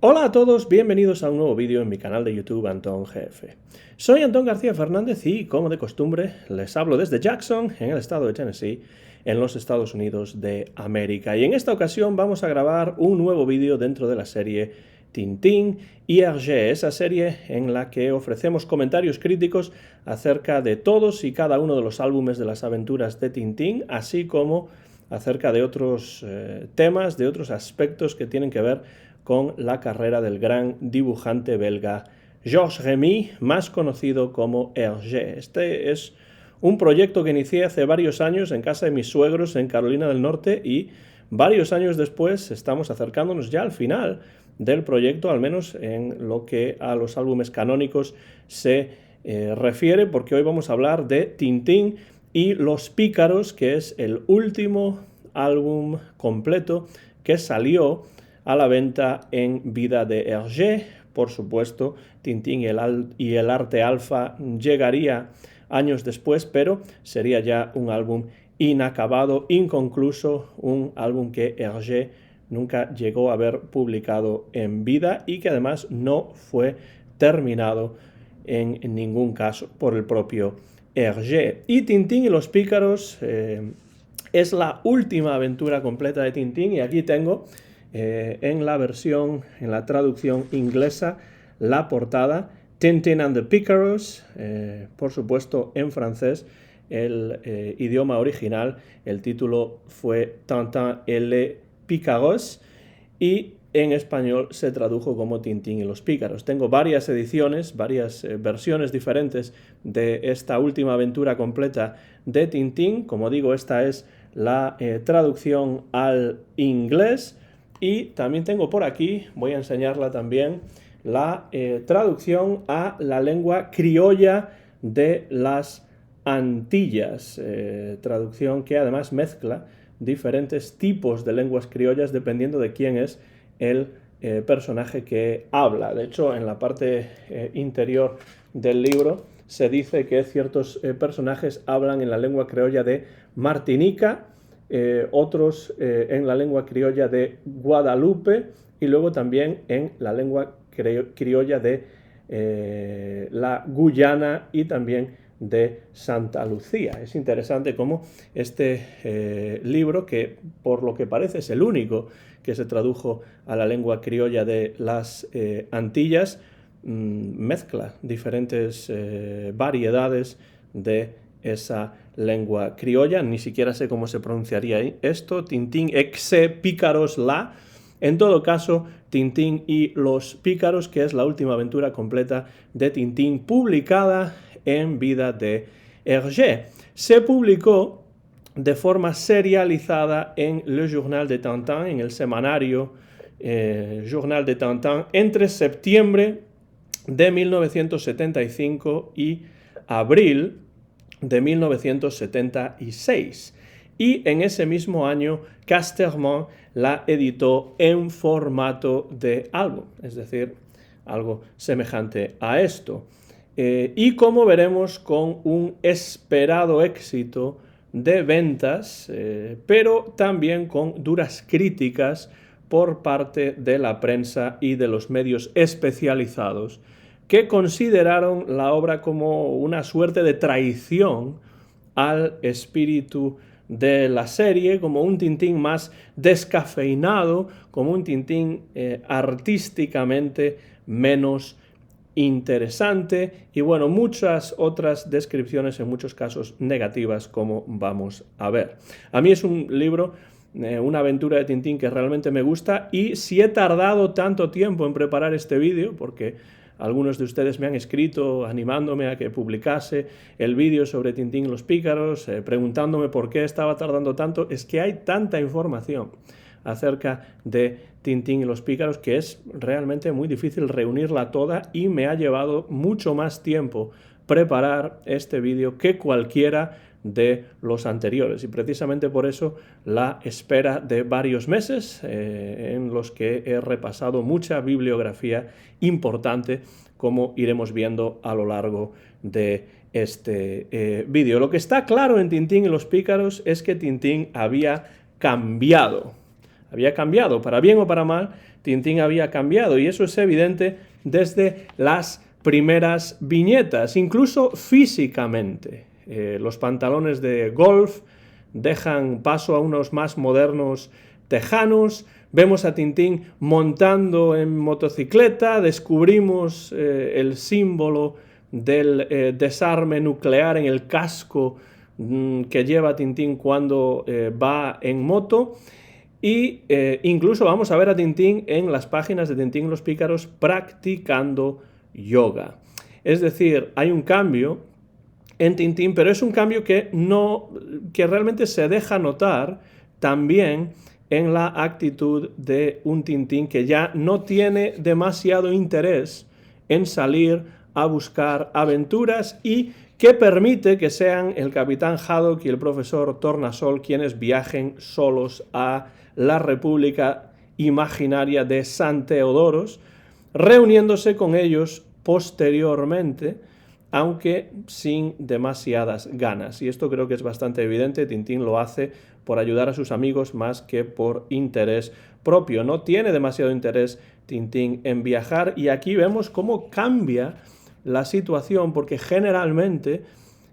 Hola a todos, bienvenidos a un nuevo vídeo en mi canal de YouTube Antón GF. Soy Antón García Fernández y, como de costumbre, les hablo desde Jackson, en el estado de Tennessee, en los Estados Unidos de América. Y en esta ocasión vamos a grabar un nuevo vídeo dentro de la serie Tintín y Hergé, esa serie en la que ofrecemos comentarios críticos acerca de todos y cada uno de los álbumes de las aventuras de Tintín, así como acerca de otros temas, de otros aspectos que tienen que ver con la carrera del gran dibujante belga Georges Remy, más conocido como Hergé. Este es un proyecto que inicié hace varios años en casa de mis suegros en Carolina del Norte y varios años después estamos acercándonos ya al final del proyecto, al menos en lo que a los álbumes canónicos se refiere, porque hoy vamos a hablar de Tintín y Los Pícaros, que es el último álbum completo que salió a la venta en vida de Hergé. Por supuesto, Tintín y el arte alfa llegaría años después, pero sería ya un álbum inacabado, inconcluso, un álbum que Hergé nunca llegó a haber publicado en vida y que además no fue terminado en ningún caso por el propio Hergé. Y Tintín y los Pícaros es la última aventura completa de Tintín, y aquí tengo en la traducción inglesa, la portada, Tintin and the Pícaros, por supuesto en francés, el idioma original, el título fue Tintin et les Pícaros, y en español se tradujo como Tintín y los Pícaros. Tengo varias ediciones, varias versiones diferentes de esta última aventura completa de Tintín. Como digo, esta es la traducción al inglés. Y también tengo por aquí, voy a enseñarla también, la traducción a la lengua criolla de las Antillas, traducción que además mezcla diferentes tipos de lenguas criollas dependiendo de quién es el personaje que habla. De hecho, en la parte interior del libro se dice que ciertos personajes hablan en la lengua criolla de Martinica, otros en la lengua criolla de Guadalupe y luego también en la lengua criolla de la Guyana y también de Santa Lucía. Es interesante cómo este libro, que por lo que parece es el único que se tradujo a la lengua criolla de las Antillas, mezcla diferentes variedades de esa lengua criolla. Ni siquiera sé cómo se pronunciaría esto, Tintín exe pícaros la. En todo caso, Tintín y los Pícaros, que es la última aventura completa de Tintín publicada en vida de Hergé. Se publicó de forma serializada en Le Journal de Tintin, en el semanario Journal de Tintin, entre septiembre de 1975 y abril de 1976. Y en ese mismo año, Casterman la editó en formato de álbum, es decir, algo semejante a esto. Y como veremos, con un esperado éxito de ventas, pero también con duras críticas por parte de la prensa y de los medios especializados, que consideraron la obra como una suerte de traición al espíritu de la serie, como un Tintín más descafeinado, como un Tintín artísticamente menos interesante, y bueno, muchas otras descripciones, en muchos casos negativas, como vamos a ver. A mí es un libro, una aventura de Tintín que realmente me gusta, y si he tardado tanto tiempo en preparar este vídeo, porque algunos de ustedes me han escrito animándome a que publicase el vídeo sobre Tintín y los Pícaros, preguntándome por qué estaba tardando tanto, es que hay tanta información acerca de Tintín y los Pícaros que es realmente muy difícil reunirla toda, y me ha llevado mucho más tiempo preparar este vídeo que cualquiera de los anteriores, y precisamente por eso la espera de varios meses en los que he repasado mucha bibliografía importante, como iremos viendo a lo largo de este vídeo. Lo que está claro en Tintín y los Pícaros es que Tintín había cambiado. había cambiado, para bien o para mal, Tintín había cambiado, y eso es evidente desde las primeras viñetas, incluso físicamente. Los pantalones de golf dejan paso a unos más modernos tejanos, vemos a Tintín montando en motocicleta, descubrimos el símbolo del desarme nuclear en el casco que lleva Tintín cuando va en moto, y incluso vamos a ver a Tintín en las páginas de Tintín y los Pícaros practicando yoga. Es decir, hay un cambio en Tintín, pero es un cambio que realmente se deja notar también en la actitud de un Tintín que ya no tiene demasiado interés en salir a buscar aventuras y que permite que sean el capitán Haddock y el profesor Tornasol quienes viajen solos a la República imaginaria de San Teodoros, reuniéndose con ellos posteriormente, aunque sin demasiadas ganas. Y esto creo que es bastante evidente. Tintín lo hace por ayudar a sus amigos más que por interés propio. No tiene demasiado interés Tintín en viajar, y aquí vemos cómo cambia la situación, porque generalmente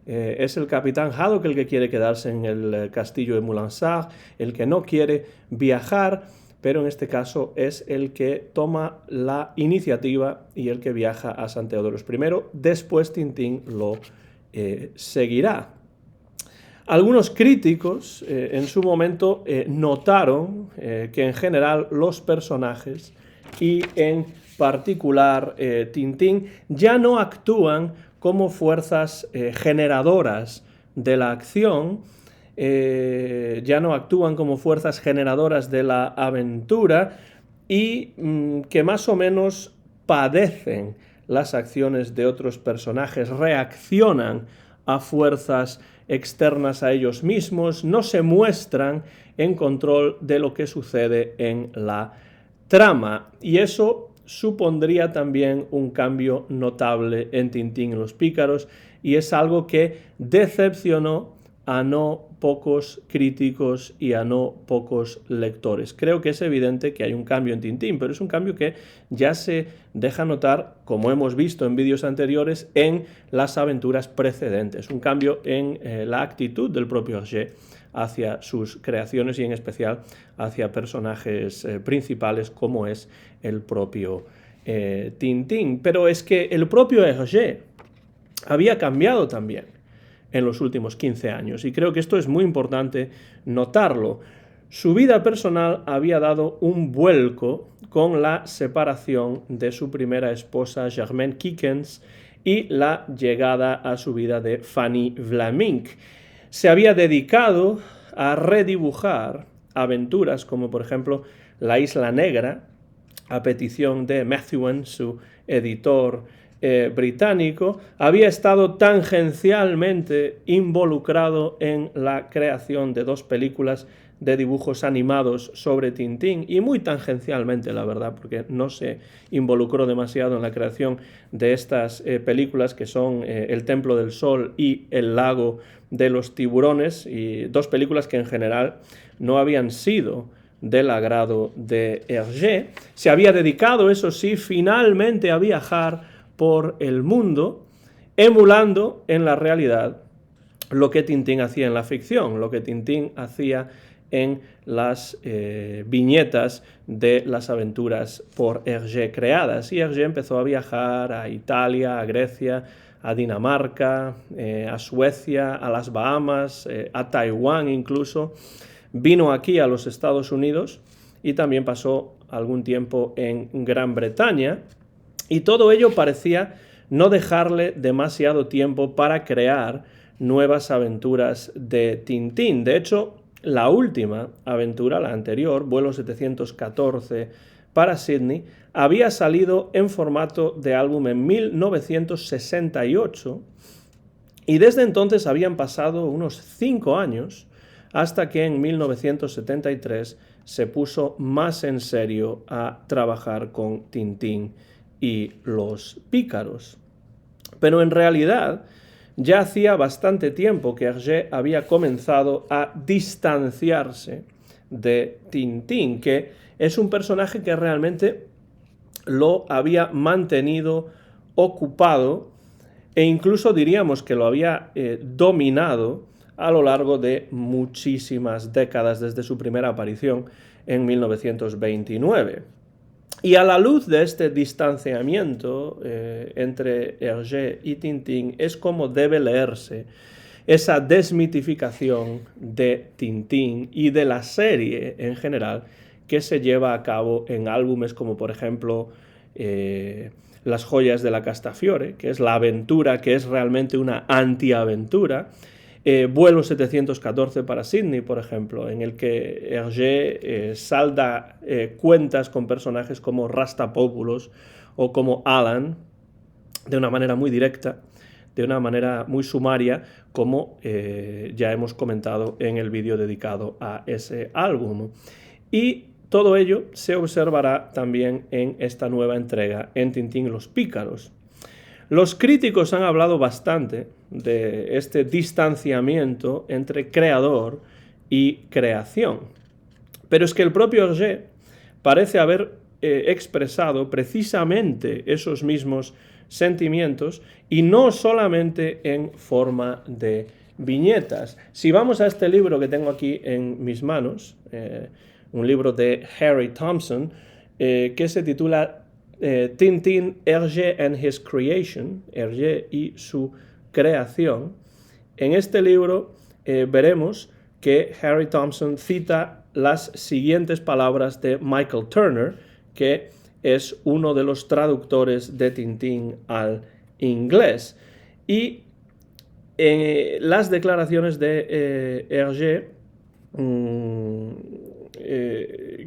es el capitán Haddock el que quiere quedarse en el castillo de Moulinsart, el que no quiere viajar, pero en este caso es el que toma la iniciativa y el que viaja a San Teodoros primero. Después Tintín lo seguirá. Algunos críticos en su momento notaron que en general los personajes, y en particular Tintín, ya no actúan como fuerzas generadoras de la acción, ya no actúan como fuerzas generadoras de la aventura, y que más o menos padecen las acciones de otros personajes, reaccionan a fuerzas externas a ellos mismos, no se muestran en control de lo que sucede en la trama, y eso supondría también un cambio notable en Tintín y los Pícaros, y es algo que decepcionó a no pocos críticos y a no pocos lectores. Creo que es evidente que hay un cambio en Tintín, pero es un cambio que ya se deja notar, como hemos visto en vídeos anteriores, en las aventuras precedentes. Un cambio en la actitud del propio Hergé hacia sus creaciones, y en especial hacia personajes principales como es el propio Tintín. Pero es que el propio Hergé había cambiado también en los últimos 15 años, y creo que esto es muy importante notarlo. Su vida personal había dado un vuelco con la separación de su primera esposa Germaine Kikens y la llegada a su vida de Fanny Vlaminck. Se había dedicado a redibujar aventuras como por ejemplo La Isla Negra, a petición de Methuen, su editor británico. Había estado tangencialmente involucrado en la creación de 2 películas de dibujos animados sobre Tintín, y muy tangencialmente, la verdad, porque no se involucró demasiado en la creación de estas películas, que son El Templo del Sol y El Lago de los Tiburones, y 2 películas que en general no habían sido del agrado de Hergé. Se había dedicado, eso sí, finalmente a viajar por el mundo, emulando en la realidad lo que Tintín hacía en la ficción, lo que Tintín hacía en las viñetas de las aventuras por Hergé creadas. Y Hergé empezó a viajar a Italia, a Grecia, a Dinamarca, a Suecia, a las Bahamas, a Taiwán incluso. Vino aquí a los Estados Unidos y también pasó algún tiempo en Gran Bretaña, y todo ello parecía no dejarle demasiado tiempo para crear nuevas aventuras de Tintín. De hecho, la última aventura, la anterior, Vuelo 714 para Sydney, había salido en formato de álbum en 1968, y desde entonces habían pasado unos 5 años hasta que en 1973 se puso más en serio a trabajar con Tintín y los Pícaros. Pero en realidad ya hacía bastante tiempo que Hergé había comenzado a distanciarse de Tintín, que es un personaje que realmente lo había mantenido ocupado e incluso diríamos que lo había dominado a lo largo de muchísimas décadas desde su primera aparición en 1929. Y a la luz de este distanciamiento entre Hergé y Tintín es como debe leerse esa desmitificación de Tintín y de la serie en general que se lleva a cabo en álbumes como por ejemplo Las joyas de la Castafiore, que es la aventura que es realmente una antiaventura, Vuelo 714 para Sydney, por ejemplo, en el que Hergé salda cuentas con personajes como Rastapopoulos o como Alan de una manera muy directa, de una manera muy sumaria, como ya hemos comentado en el vídeo dedicado a ese álbum. Y todo ello se observará también en esta nueva entrega en Tintín y los Pícaros. Los críticos han hablado bastante de este distanciamiento entre creador y creación, pero es que el propio Hergé parece haber expresado precisamente esos mismos sentimientos y no solamente en forma de viñetas. Si vamos a este libro que tengo aquí en mis manos, un libro de Harry Thompson, que se titula Tintín, Hergé and His Creation, Hergé y su creación. En este libro veremos que Harry Thompson cita las siguientes palabras de Michael Turner, que es uno de los traductores de Tintín al inglés. Y las declaraciones de Hergé,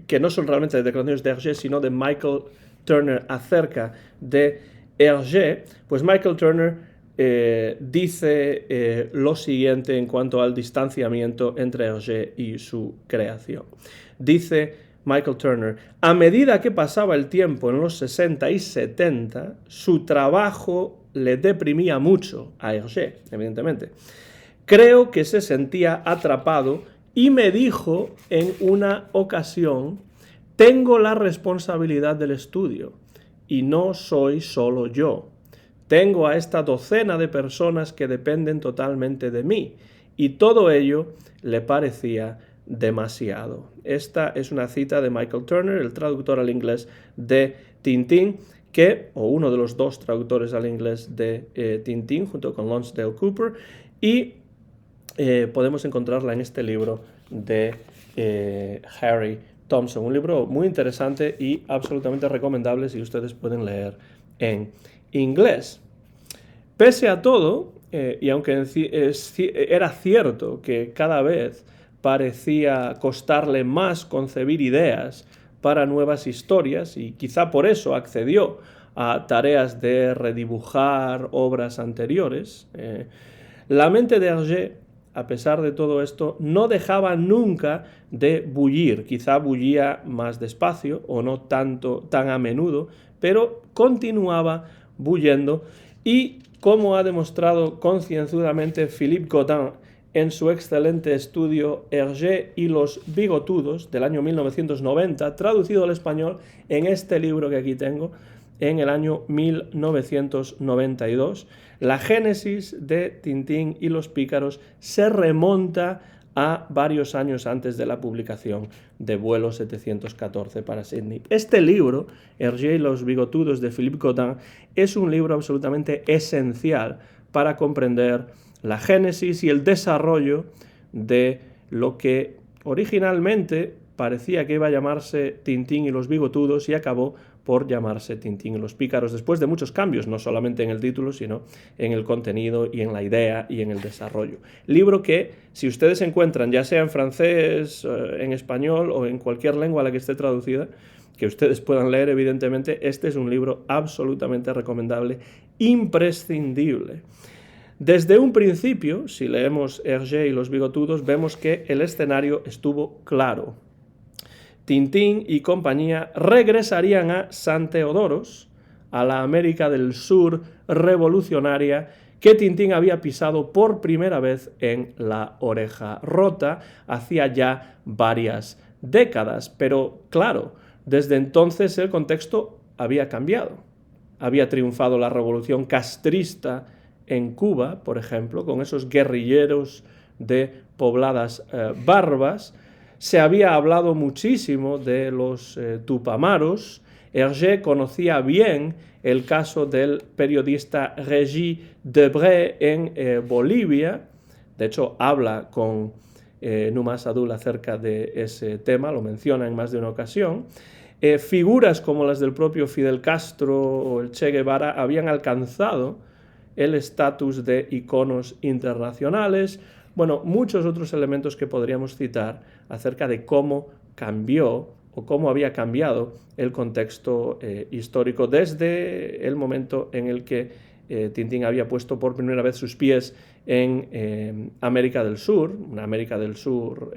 que no son realmente declaraciones de Hergé, sino de Michael Turner acerca de Hergé, pues Michael Turner dice lo siguiente en cuanto al distanciamiento entre Hergé y su creación. Dice Michael Turner: a medida que pasaba el tiempo en los 60 y 70, su trabajo le deprimía mucho a Hergé, evidentemente. Creo que se sentía atrapado y me dijo en una ocasión: tengo la responsabilidad del estudio y no soy solo yo. Tengo a esta docena de personas que dependen totalmente de mí y todo ello le parecía demasiado. Esta es una cita de Michael Turner, el traductor al inglés de Tintín, o uno de los dos traductores al inglés de Tintín, junto con Lonsdale Cooper, y podemos encontrarla en este libro de Harry Thompson, un libro muy interesante y absolutamente recomendable si ustedes pueden leer en inglés. Pese a todo, y aunque era cierto que cada vez parecía costarle más concebir ideas para nuevas historias, y quizá por eso accedió a tareas de redibujar obras anteriores, la mente de Hergé, a pesar de todo esto, no dejaba nunca de bullir. Quizá bullía más despacio o no tan a menudo, pero continuaba bullendo. Y como ha demostrado concienzudamente Philippe Godin en su excelente estudio Hergé y los bigotudos del año 1990, traducido al español en este libro que aquí tengo, en el año 1992, la génesis de Tintín y los Pícaros se remonta a varios años antes de la publicación de Vuelo 714 para Sydney. Este libro, Hergé y los bigotudos de Philippe Godin, es un libro absolutamente esencial para comprender la génesis y el desarrollo de lo que originalmente parecía que iba a llamarse Tintín y los bigotudos y acabó por llamarse Tintín y los Pícaros, después de muchos cambios, no solamente en el título, sino en el contenido y en la idea y en el desarrollo. Libro que, si ustedes encuentran, ya sea en francés, en español o en cualquier lengua a la que esté traducida, que ustedes puedan leer, evidentemente, este es un libro absolutamente recomendable, imprescindible. Desde un principio, si leemos Hergé y los bigotudos, vemos que el escenario estuvo claro. Tintín y compañía regresarían a San Teodoros, a la América del Sur revolucionaria que Tintín había pisado por primera vez en La Oreja Rota hacía ya varias décadas, pero claro, desde entonces el contexto había cambiado. Había triunfado la revolución castrista en Cuba, por ejemplo, con esos guerrilleros de pobladas barbas. Se había hablado muchísimo de los Tupamaros. Hergé conocía bien el caso del periodista Régis Debray en Bolivia. De hecho, habla con Numa Sadul acerca de ese tema, lo menciona en más de una ocasión. Figuras como las del propio Fidel Castro o el Che Guevara habían alcanzado el estatus de iconos internacionales. Bueno, muchos otros elementos que podríamos citar acerca de cómo cambió o cómo había cambiado el contexto histórico desde el momento en el que Tintín había puesto por primera vez sus pies en América del Sur, una América del Sur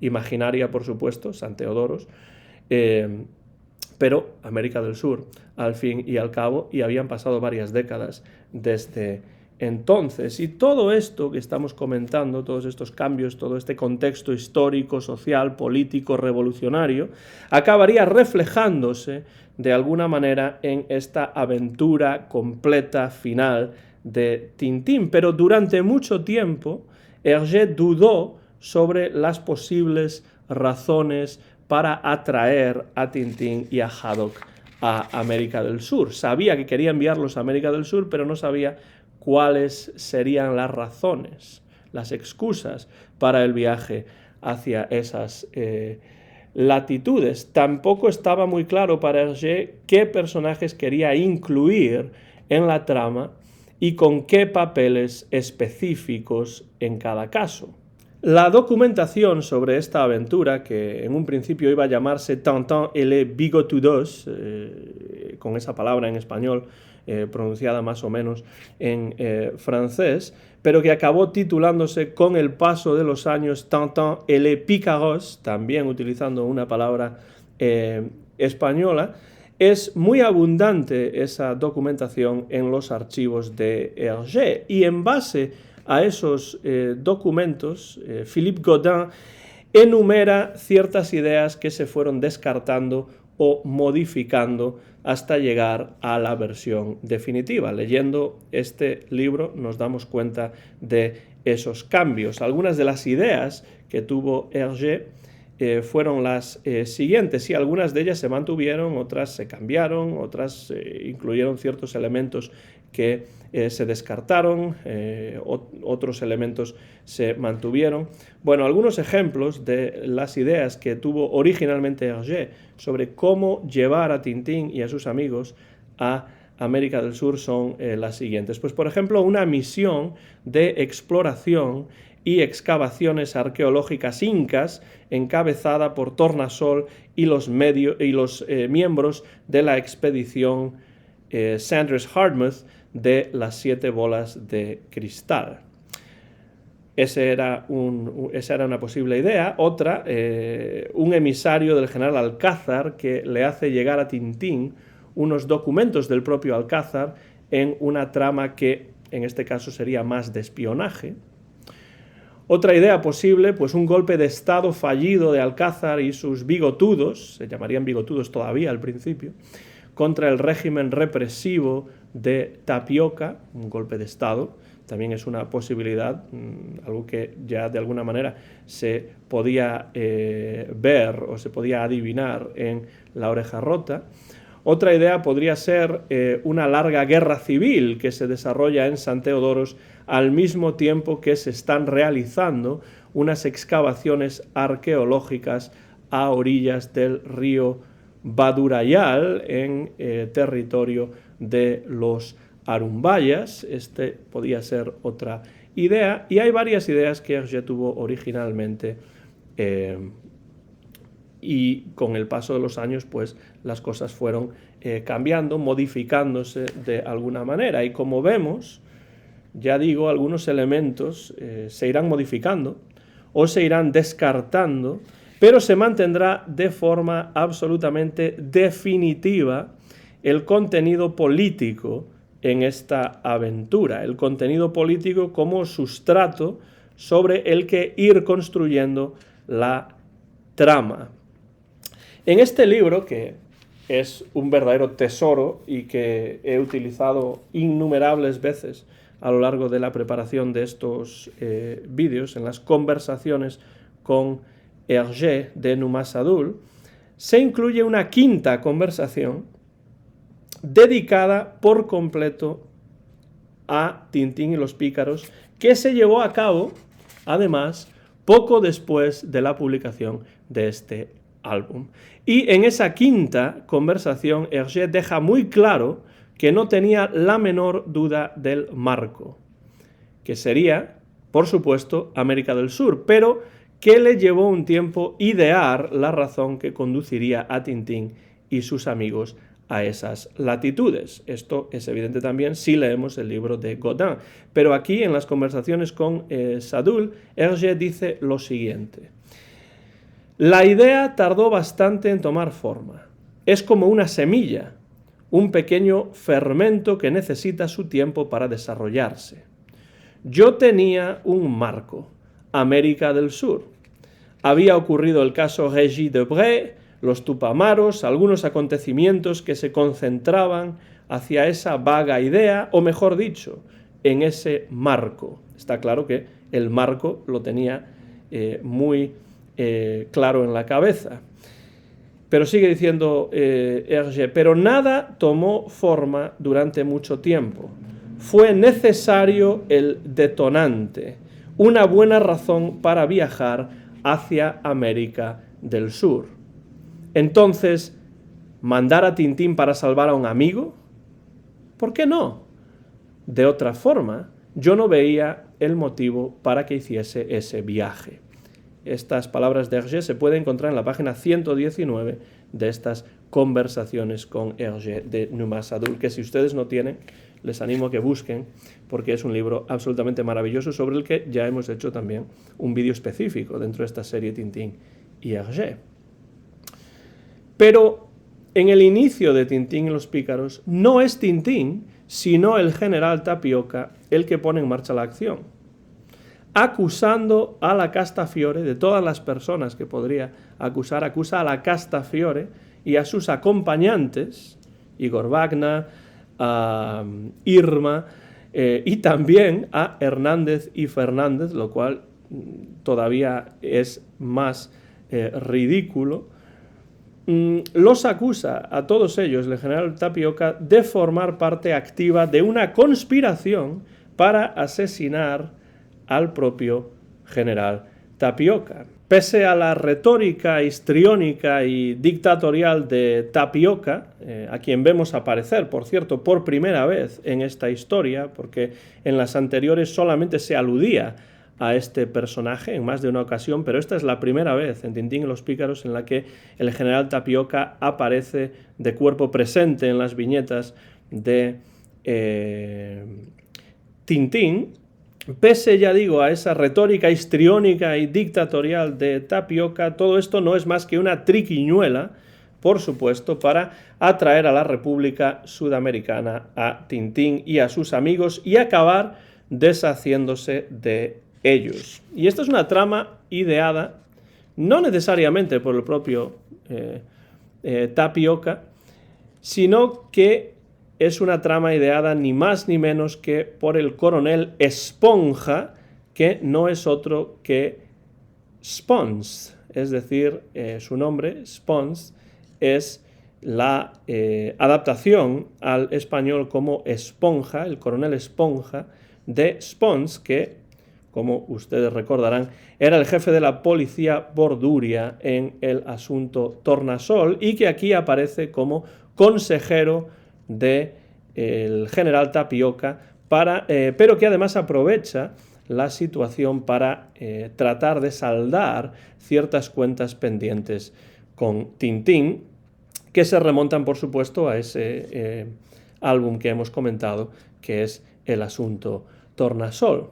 imaginaria, por supuesto, San Teodoros, pero América del Sur, al fin y al cabo, y habían pasado varias décadas desde entonces. Y todo esto que estamos comentando, todos estos cambios, todo este contexto histórico, social, político, revolucionario, acabaría reflejándose de alguna manera en esta aventura completa final de Tintín. Pero durante mucho tiempo, Hergé dudó sobre las posibles razones para atraer a Tintín y a Haddock a América del Sur. Sabía que quería enviarlos a América del Sur, pero no sabía cuáles serían las razones, las excusas para el viaje hacia esas latitudes. Tampoco estaba muy claro para Hergé qué personajes quería incluir en la trama y con qué papeles específicos en cada caso. La documentación sobre esta aventura, que en un principio iba a llamarse Tintin et les Bigotudos, con esa palabra en español pronunciada más o menos en francés, pero que acabó titulándose con el paso de los años Tintin et les Picaros, también utilizando una palabra española. Es muy abundante esa documentación en los archivos de Hergé, y en base a esos documentos, Philippe Godin enumera ciertas ideas que se fueron descartando o modificando hasta llegar a la versión definitiva. Leyendo este libro nos damos cuenta de esos cambios. Algunas de las ideas que tuvo Hergé fueron las siguientes, y algunas de ellas se mantuvieron, otras se cambiaron, otras incluyeron ciertos elementos que se descartaron, otros elementos se mantuvieron. Bueno, algunos ejemplos de las ideas que tuvo originalmente Hergé sobre cómo llevar a Tintín y a sus amigos a América del Sur son las siguientes. Pues, por ejemplo, una misión de exploración y excavaciones arqueológicas incas encabezada por Tornasol y los miembros de la expedición Sanders Hardtmuth de las 7 bolas de cristal. Esa era una posible idea. Otra, un emisario del general Alcázar que le hace llegar a Tintín unos documentos del propio Alcázar en una trama que en este caso sería más de espionaje. Otra idea posible, pues un golpe de estado fallido de Alcázar y sus bigotudos, se llamarían bigotudos todavía al principio, contra el régimen represivo de Tapioca, un golpe de estado. También es una posibilidad, algo que ya de alguna manera se podía ver o se podía adivinar en La Oreja Rota. Otra idea podría ser una larga guerra civil que se desarrolla en San Teodoros al mismo tiempo que se están realizando unas excavaciones arqueológicas a orillas del río Badurayal en territorio de los Arumbayas. Este podía ser otra idea, y hay varias ideas que Hergé tuvo originalmente y con el paso de los años pues las cosas fueron cambiando, modificándose de alguna manera, y como vemos, ya digo, algunos elementos se irán modificando o se irán descartando, pero se mantendrá de forma absolutamente definitiva el contenido político en esta aventura, el contenido político como sustrato sobre el que ir construyendo la trama. En este libro, que es un verdadero tesoro y que he utilizado innumerables veces a lo largo de la preparación de estos vídeos, en las conversaciones con Hergé de Numasadul, se incluye una quinta conversación dedicada por completo a Tintín y los Pícaros, que se llevó a cabo, además, poco después de la publicación de este álbum. Y en esa quinta conversación, Hergé deja muy claro que no tenía la menor duda del marco, que sería, por supuesto, América del Sur, pero que le llevó un tiempo idear la razón que conduciría a Tintín y sus amigos a esas latitudes. Esto es evidente también si leemos el libro de Godin. Pero aquí, en las conversaciones con Sadul, Hergé dice lo siguiente: la idea tardó bastante en tomar forma. Es como una semilla, un pequeño fermento que necesita su tiempo para desarrollarse. Yo tenía un marco, América del Sur. Había ocurrido el caso Régis Debray, los Tupamaros, algunos acontecimientos que se concentraban hacia esa vaga idea, o mejor dicho, en ese marco. Está claro que el marco lo tenía muy claro en la cabeza. Pero sigue diciendo Hergé, pero nada tomó forma durante mucho tiempo. Fue necesario el detonante, una buena razón para viajar hacia América del Sur. Entonces, ¿mandar a Tintín para salvar a un amigo? ¿Por qué no? De otra forma, yo no veía el motivo para que hiciese ese viaje. Estas palabras de Hergé se pueden encontrar en la página 119 de estas conversaciones con Hergé de Numasadul, que si ustedes no tienen, les animo a que busquen, porque es un libro absolutamente maravilloso sobre el que ya hemos hecho también un vídeo específico dentro de esta serie Tintín y Hergé. Pero en el inicio de Tintín y los Pícaros no es Tintín, sino el general Tapioca el que pone en marcha la acción, acusando a la Castafiore, de todas las personas que podría acusar, acusa a la Castafiore y a sus acompañantes, Igor Vagna, a Irma y también a Hernández y Fernández, lo cual todavía es más ridículo. Los acusa a todos ellos, el general Tapioca, de formar parte activa de una conspiración para asesinar al propio general Tapioca. Pese a la retórica histriónica y dictatorial de Tapioca, a quien vemos aparecer, por cierto, por primera vez en esta historia, porque en las anteriores solamente se aludía a este personaje en más de una ocasión, pero esta es la primera vez en Tintín y los Pícaros en la que el general Tapioca aparece de cuerpo presente en las viñetas de Tintín. Pese, ya digo, a esa retórica histriónica y dictatorial de Tapioca, todo esto no es más que una triquiñuela, por supuesto, para atraer a la República Sudamericana a Tintín y a sus amigos y acabar deshaciéndose de ellos. Y esta es una trama ideada, no necesariamente por el propio Tapioca, sino que es una trama ideada ni más ni menos que por el coronel Esponja, que no es otro que Spons, es decir, su nombre, Spons, es la adaptación al español como Esponja, el coronel Esponja, de Spons, que, como ustedes recordarán, era el jefe de la policía borduria en el asunto Tornasol y que aquí aparece como consejero del general Tapioca, pero que además aprovecha la situación para tratar de saldar ciertas cuentas pendientes con Tintín, que se remontan, por supuesto, a ese álbum que hemos comentado, que es el asunto Tornasol.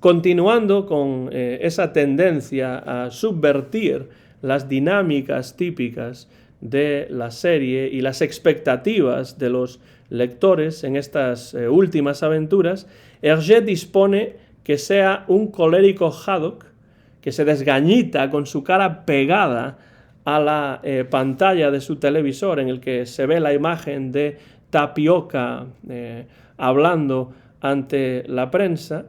Continuando con esa tendencia a subvertir las dinámicas típicas de la serie y las expectativas de los lectores en estas últimas aventuras, Hergé dispone que sea un colérico Haddock que se desgañita con su cara pegada a la pantalla de su televisor, en el que se ve la imagen de Tapioca hablando ante la prensa,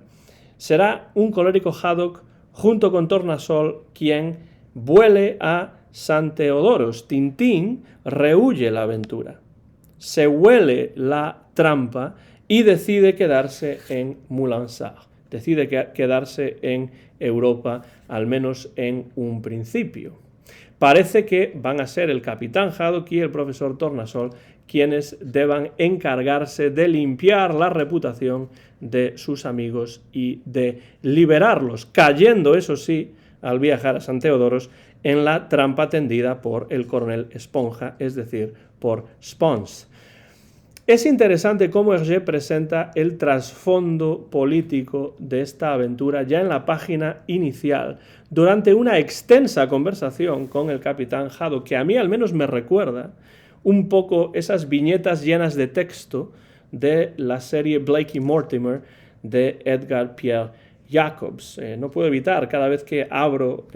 será un colérico Haddock junto con Tornasol quien vuele a San Teodoros. Tintín rehúye la aventura, se huele la trampa y decide quedarse en Moulin-Sart, decide quedarse en Europa, al menos en un principio. Parece que van a ser el capitán Haddock y el profesor Tornasol quienes deban encargarse de limpiar la reputación de sus amigos y de liberarlos, cayendo, eso sí, al viajar a San Teodoros, en la trampa tendida por el coronel Esponja, es decir, por Spons. Es interesante cómo Hergé presenta el trasfondo político de esta aventura ya en la página inicial, durante una extensa conversación con el capitán Haddock, que a mí al menos me recuerda un poco esas viñetas llenas de texto de la serie Blake y Mortimer de Edgar Pierre Jacobs. No puedo evitar, cada vez que abro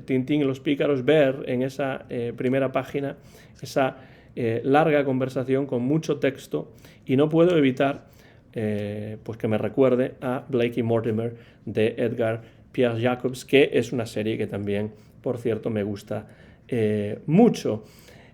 Tintín y los Pícaros, ver en esa primera página esa larga conversación con mucho texto, y no puedo evitar pues que me recuerde a Blake y Mortimer de Edgar Pierre Jacobs, que es una serie que también, por cierto, me gusta mucho.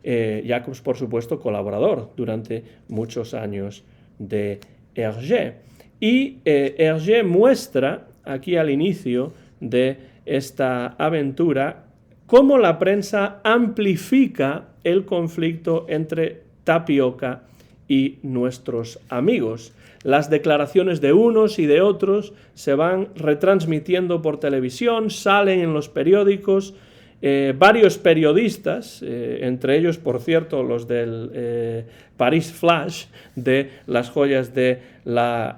Jacobs, por supuesto, colaborador durante muchos años de Hergé. Y Hergé muestra aquí al inicio de esta aventura cómo la prensa amplifica el conflicto entre Tapioca y nuestros amigos. Las declaraciones de unos y de otros se van retransmitiendo por televisión, salen en los periódicos. Varios periodistas, entre ellos, por cierto, los del Paris Flash, de las joyas de la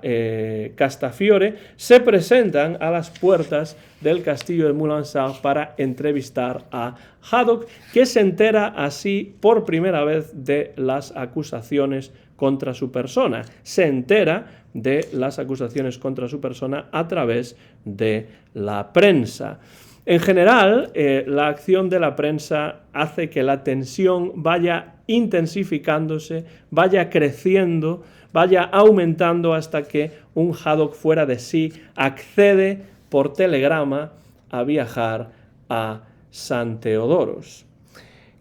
Castafiore, se presentan a las puertas del castillo de Moulin-Sart para entrevistar a Haddock, que se entera así por primera vez de las acusaciones contra su persona. Se entera de las acusaciones contra su persona a través de la prensa. En general, la acción de la prensa hace que la tensión vaya intensificándose, vaya creciendo, vaya aumentando hasta que un Haddock fuera de sí accede por telegrama a viajar a San Teodoros.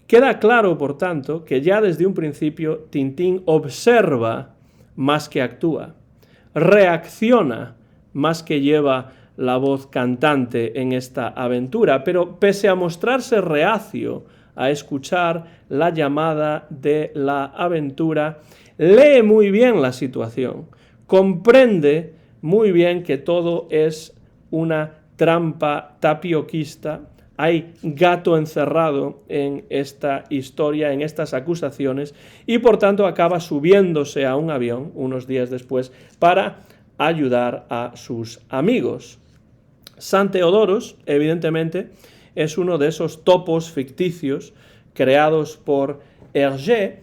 Queda claro, por tanto, que ya desde un principio Tintín observa más que actúa, reacciona más que lleva la voz cantante en esta aventura, pero pese a mostrarse reacio a escuchar la llamada de la aventura, lee muy bien la situación, comprende muy bien que todo es una trampa tapioquista, hay gato encerrado en esta historia, en estas acusaciones, y por tanto acaba subiéndose a un avión unos días después para ayudar a sus amigos. San Teodoros, evidentemente, es uno de esos topos ficticios creados por Hergé,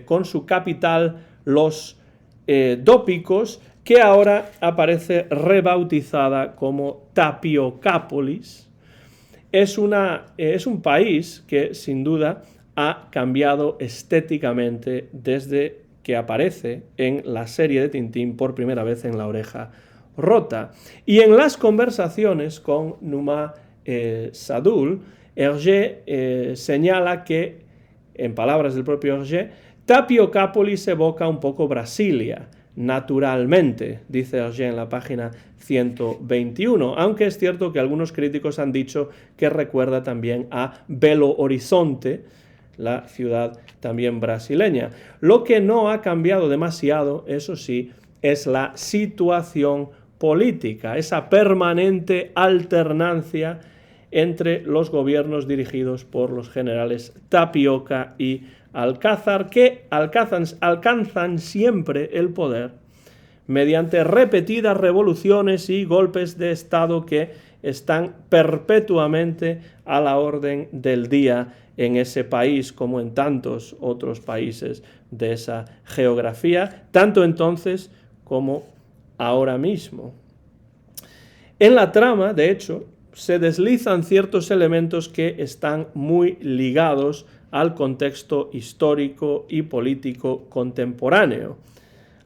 con su capital, los Dópicos, que ahora aparece rebautizada como Tapiocápolis. Es un país que, sin duda, ha cambiado estéticamente desde que aparece en la serie de Tintín por primera vez en La Oreja Rota. Y en las conversaciones con Numa Sadoul, Hergé señala que, en palabras del propio Hergé, Tapiocápolis evoca un poco Brasilia, naturalmente, dice Hergé en la página 121, aunque es cierto que algunos críticos han dicho que recuerda también a Belo Horizonte, la ciudad también brasileña. Lo que no ha cambiado demasiado, eso sí, es la situación política, esa permanente alternancia entre los gobiernos dirigidos por los generales Tapioca y Alcázar, que alcanzan siempre el poder mediante repetidas revoluciones y golpes de Estado que están perpetuamente a la orden del día en ese país, como en tantos otros países de esa geografía, tanto entonces como ahora mismo. En la trama, de hecho, se deslizan ciertos elementos que están muy ligados al contexto histórico y político contemporáneo,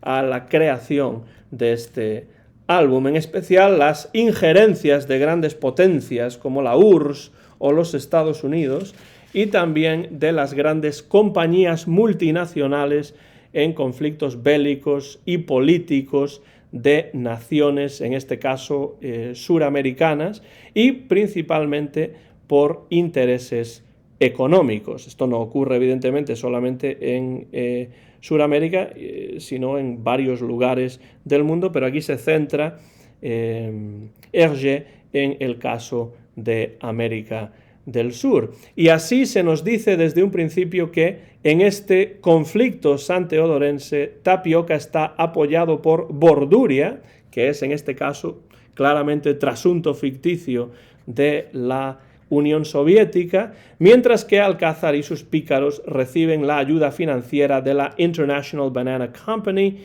a la creación de este álbum, en especial las injerencias de grandes potencias como la URSS o los Estados Unidos, y también de las grandes compañías multinacionales en conflictos bélicos y políticos de naciones, en este caso suramericanas, y principalmente por intereses económicos. Esto no ocurre evidentemente solamente en Suramérica, sino en varios lugares del mundo, pero aquí se centra Hergé en el caso de América del Sur. Y así se nos dice desde un principio que en este conflicto santeodorense Tapioca está apoyado por Borduria, que es en este caso claramente trasunto ficticio de la Unión Soviética, mientras que Alcázar y sus pícaros reciben la ayuda financiera de la International Banana Company,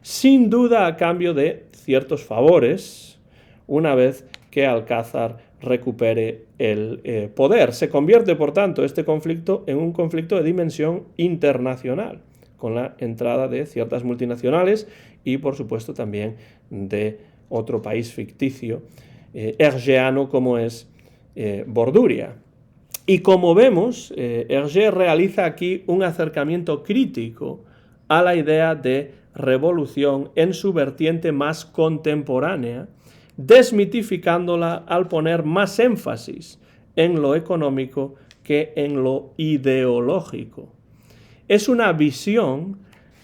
sin duda a cambio de ciertos favores, una vez que Alcázar recupere el poder. Se convierte, por tanto, este conflicto en un conflicto de dimensión internacional, con la entrada de ciertas multinacionales y, por supuesto, también de otro país ficticio, hergéano como es Borduria. Y como vemos, Hergé realiza aquí un acercamiento crítico a la idea de revolución en su vertiente más contemporánea, desmitificándola al poner más énfasis en lo económico que en lo ideológico. Es una visión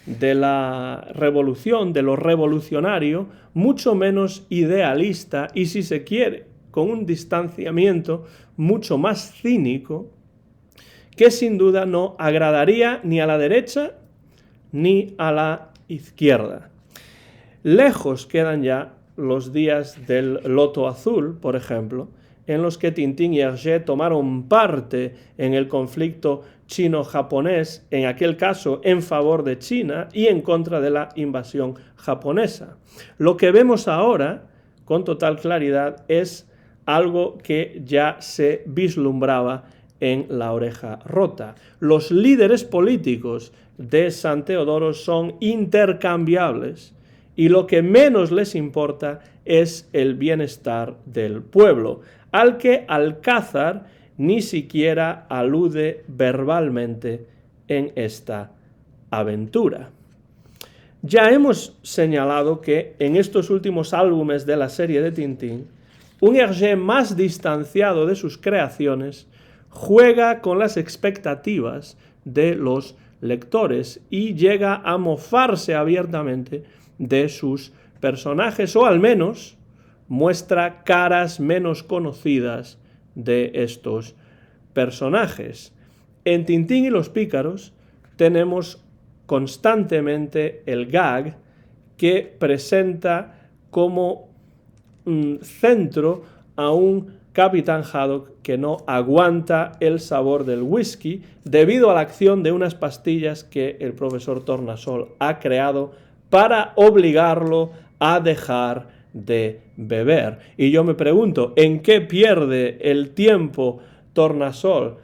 de la revolución, de lo revolucionario, mucho menos idealista y, si se quiere, con un distanciamiento mucho más cínico, que sin duda no agradaría ni a la derecha ni a la izquierda. Lejos quedan ya los días del Loto Azul, por ejemplo, en los que Tintín y Hergé tomaron parte en el conflicto chino-japonés, en aquel caso en favor de China y en contra de la invasión japonesa. Lo que vemos ahora, con total claridad, es algo que ya se vislumbraba en La Oreja Rota. Los líderes políticos de San Teodoro son intercambiables y lo que menos les importa es el bienestar del pueblo, al que Alcázar ni siquiera alude verbalmente en esta aventura. Ya hemos señalado que en estos últimos álbumes de la serie de Tintín, un Hergé más distanciado de sus creaciones juega con las expectativas de los lectores y llega a mofarse abiertamente de sus personajes, o al menos muestra caras menos conocidas de estos personajes. En Tintín y los Pícaros tenemos constantemente el gag que presenta como centro a un Capitán Haddock que no aguanta el sabor del whisky debido a la acción de unas pastillas que el profesor Tornasol ha creado para obligarlo a dejar de beber. Y yo me pregunto, ¿en qué pierde el tiempo Tornasol,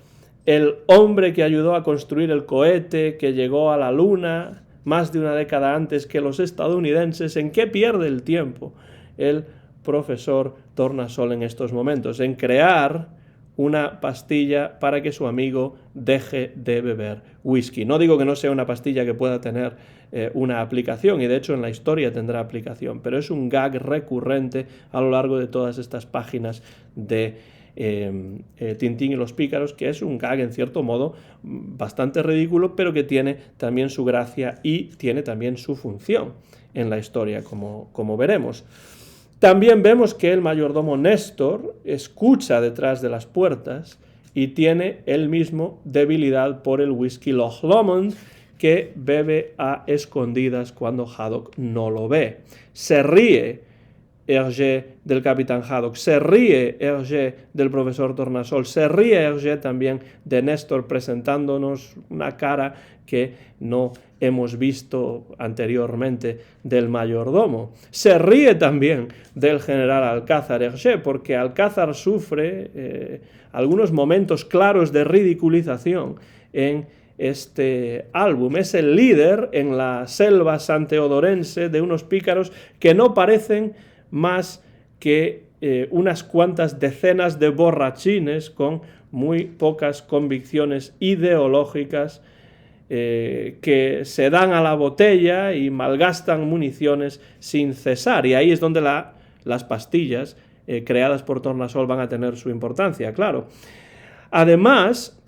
el hombre que ayudó a construir el cohete que llegó a la Luna más de una década antes que los estadounidenses? ¿En qué pierde el tiempo el profesor Tornasol en estos momentos? En crear una pastilla para que su amigo deje de beber whisky. No digo que no sea una pastilla que pueda tener una aplicación, y de hecho en la historia tendrá aplicación, pero es un gag recurrente a lo largo de todas estas páginas de Tintín y los Pícaros, que es un gag en cierto modo bastante ridículo, pero que tiene también su gracia y tiene también su función en la historia, como veremos. También vemos que el mayordomo Néstor escucha detrás de las puertas y tiene él mismo debilidad por el whisky Loch Lomond, que bebe a escondidas cuando Haddock no lo ve. Se ríe Hergé del Capitán Haddock, se ríe Hergé del profesor Tornasol, se ríe Hergé también de Néstor presentándonos una cara que no hemos visto anteriormente del mayordomo. Se ríe también del general Alcázar Hergé, porque Alcázar sufre algunos momentos claros de ridiculización en este álbum. Es el líder en la selva santeodorense de unos pícaros que no parecen más que unas cuantas decenas de borrachines con muy pocas convicciones ideológicas que se dan a la botella y malgastan municiones sin cesar. Y ahí es donde las pastillas creadas por Tornasol van a tener su importancia, claro. Además,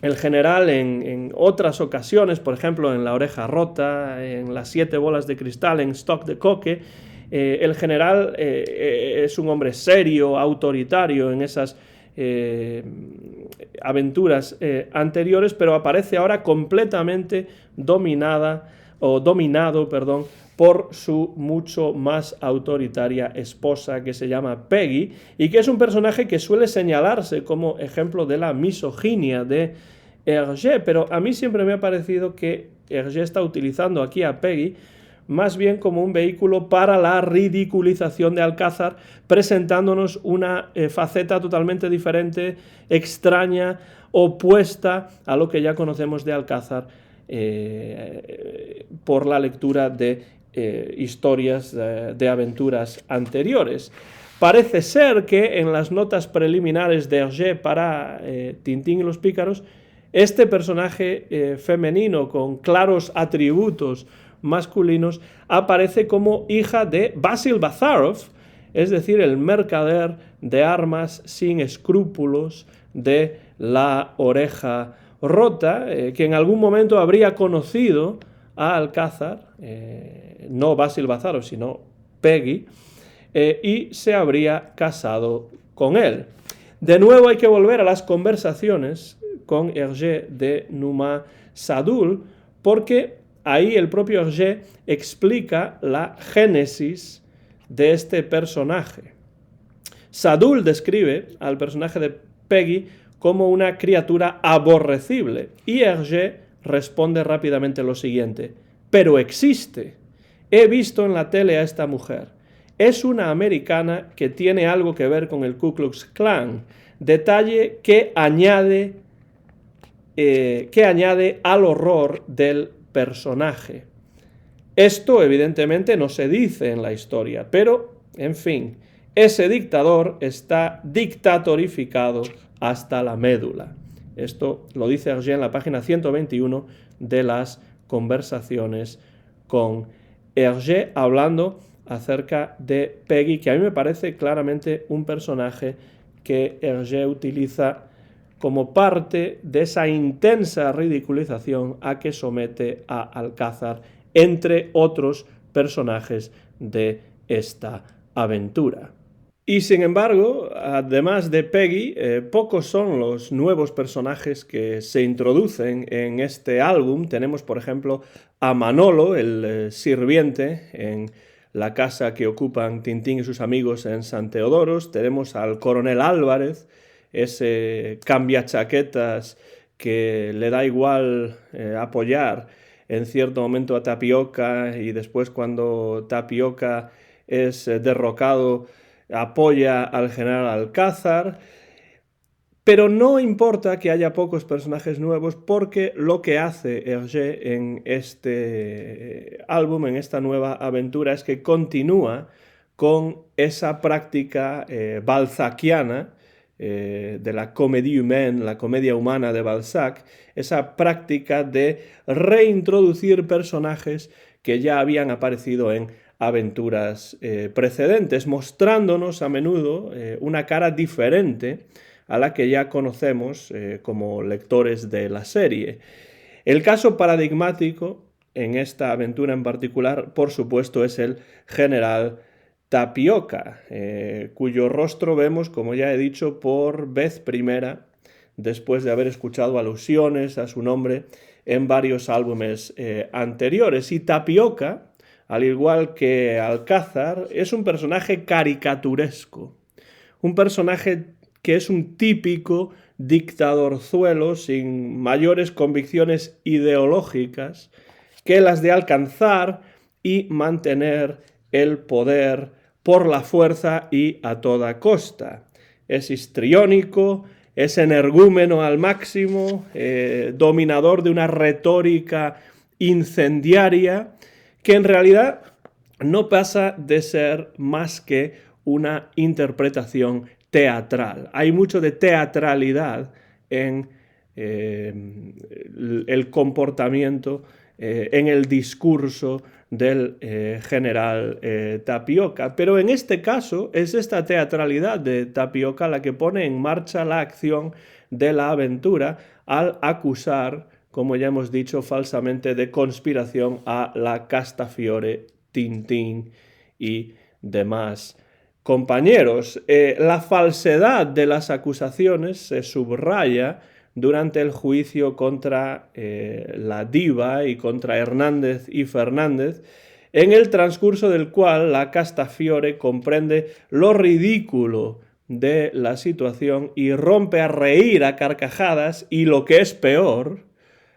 el general en otras ocasiones, por ejemplo en La oreja rota, en Las 7 bolas de cristal, en Stock de Coque, el general es un hombre serio, autoritario en esas aventuras anteriores, pero aparece ahora completamente dominado, por su mucho más autoritaria esposa, que se llama Peggy, y que es un personaje que suele señalarse como ejemplo de la misoginia de Hergé, pero a mí siempre me ha parecido que Hergé está utilizando aquí a Peggy más bien como un vehículo para la ridiculización de Alcázar, presentándonos una faceta totalmente diferente, extraña, opuesta a lo que ya conocemos de Alcázar por la lectura de historias de aventuras anteriores. Parece ser que en las notas preliminares de Hergé para Tintín y los pícaros, este personaje femenino con claros atributos masculinos aparece como hija de Basil Bazarov, es decir, el mercader de armas sin escrúpulos de La oreja rota, que en algún momento habría conocido a Alcázar, no Basil Bazarov, sino Peggy, y se habría casado con él. De nuevo hay que volver a las conversaciones con Hergé de Numa Sadoul, porque ahí el propio Hergé explica la génesis de este personaje. Sadoul describe al personaje de Peggy como una criatura aborrecible, y Hergé responde rápidamente lo siguiente: pero existe. He visto en la tele a esta mujer. Es una americana que tiene algo que ver con el Ku Klux Klan, detalle que añade al horror del personaje. Esto evidentemente no se dice en la historia, pero, en fin, ese dictador está dictatorificado hasta la médula. Esto lo dice Hergé en la página 121 de las conversaciones con Hergé, hablando acerca de Peggy, que a mí me parece claramente un personaje que Hergé utiliza como parte de esa intensa ridiculización a que somete a Alcázar, entre otros personajes de esta aventura. Y sin embargo, además de Peggy, pocos son los nuevos personajes que se introducen en este álbum. Tenemos, por ejemplo, a Manolo, el sirviente en la casa que ocupan Tintín y sus amigos en San Teodoros. Tenemos al coronel Álvarez, ese cambiachaquetas que le da igual apoyar en cierto momento a Tapioca, y después, cuando Tapioca es derrocado, apoya al general Alcázar. Pero no importa que haya pocos personajes nuevos, porque lo que hace Hergé en este álbum, en esta nueva aventura, es que continúa con esa práctica balzaquiana de la comédie humaine, la comedia humana de Balzac, esa práctica de reintroducir personajes que ya habían aparecido en aventuras precedentes, mostrándonos a menudo una cara diferente a la que ya conocemos como lectores de la serie. El caso paradigmático en esta aventura en particular, por supuesto, es el general Tapioca, cuyo rostro vemos, como ya he dicho, por vez primera, después de haber escuchado alusiones a su nombre en varios álbumes anteriores. Y Tapioca, al igual que Alcázar, es un personaje caricaturesco, un personaje que es un típico dictadorzuelo sin mayores convicciones ideológicas que las de alcanzar y mantener el poder por la fuerza y a toda costa. Es histriónico, es energúmeno al máximo, dominador de una retórica incendiaria que en realidad no pasa de ser más que una interpretación teatral. Hay mucho de teatralidad en el comportamiento, en el discurso del general Tapioca. Pero en este caso es esta teatralidad de Tapioca la que pone en marcha la acción de la aventura al acusar, como ya hemos dicho, falsamente de conspiración a la Castafiore, Tintín y demás compañeros. La falsedad de las acusaciones se subraya durante el juicio contra la diva y contra Hernández y Fernández, en el transcurso del cual la Castafiore comprende lo ridículo de la situación y rompe a reír a carcajadas y, lo que es peor,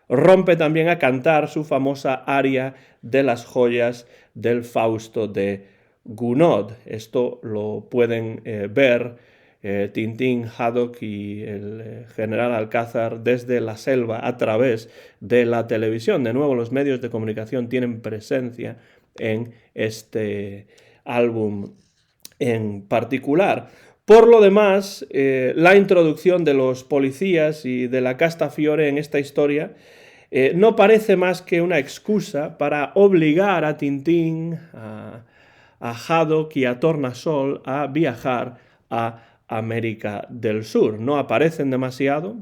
rompe también a cantar su famosa aria de las joyas del Fausto de Gounod. Esto lo pueden ver Tintín, Haddock y el general Alcázar desde la selva a través de la televisión. De nuevo, los medios de comunicación tienen presencia en este álbum en particular. Por lo demás, la introducción de los policías y de la Castafiore en esta historia no parece más que una excusa para obligar a Tintín, a Haddock y a Tornasol a viajar a América del Sur. No aparecen demasiado,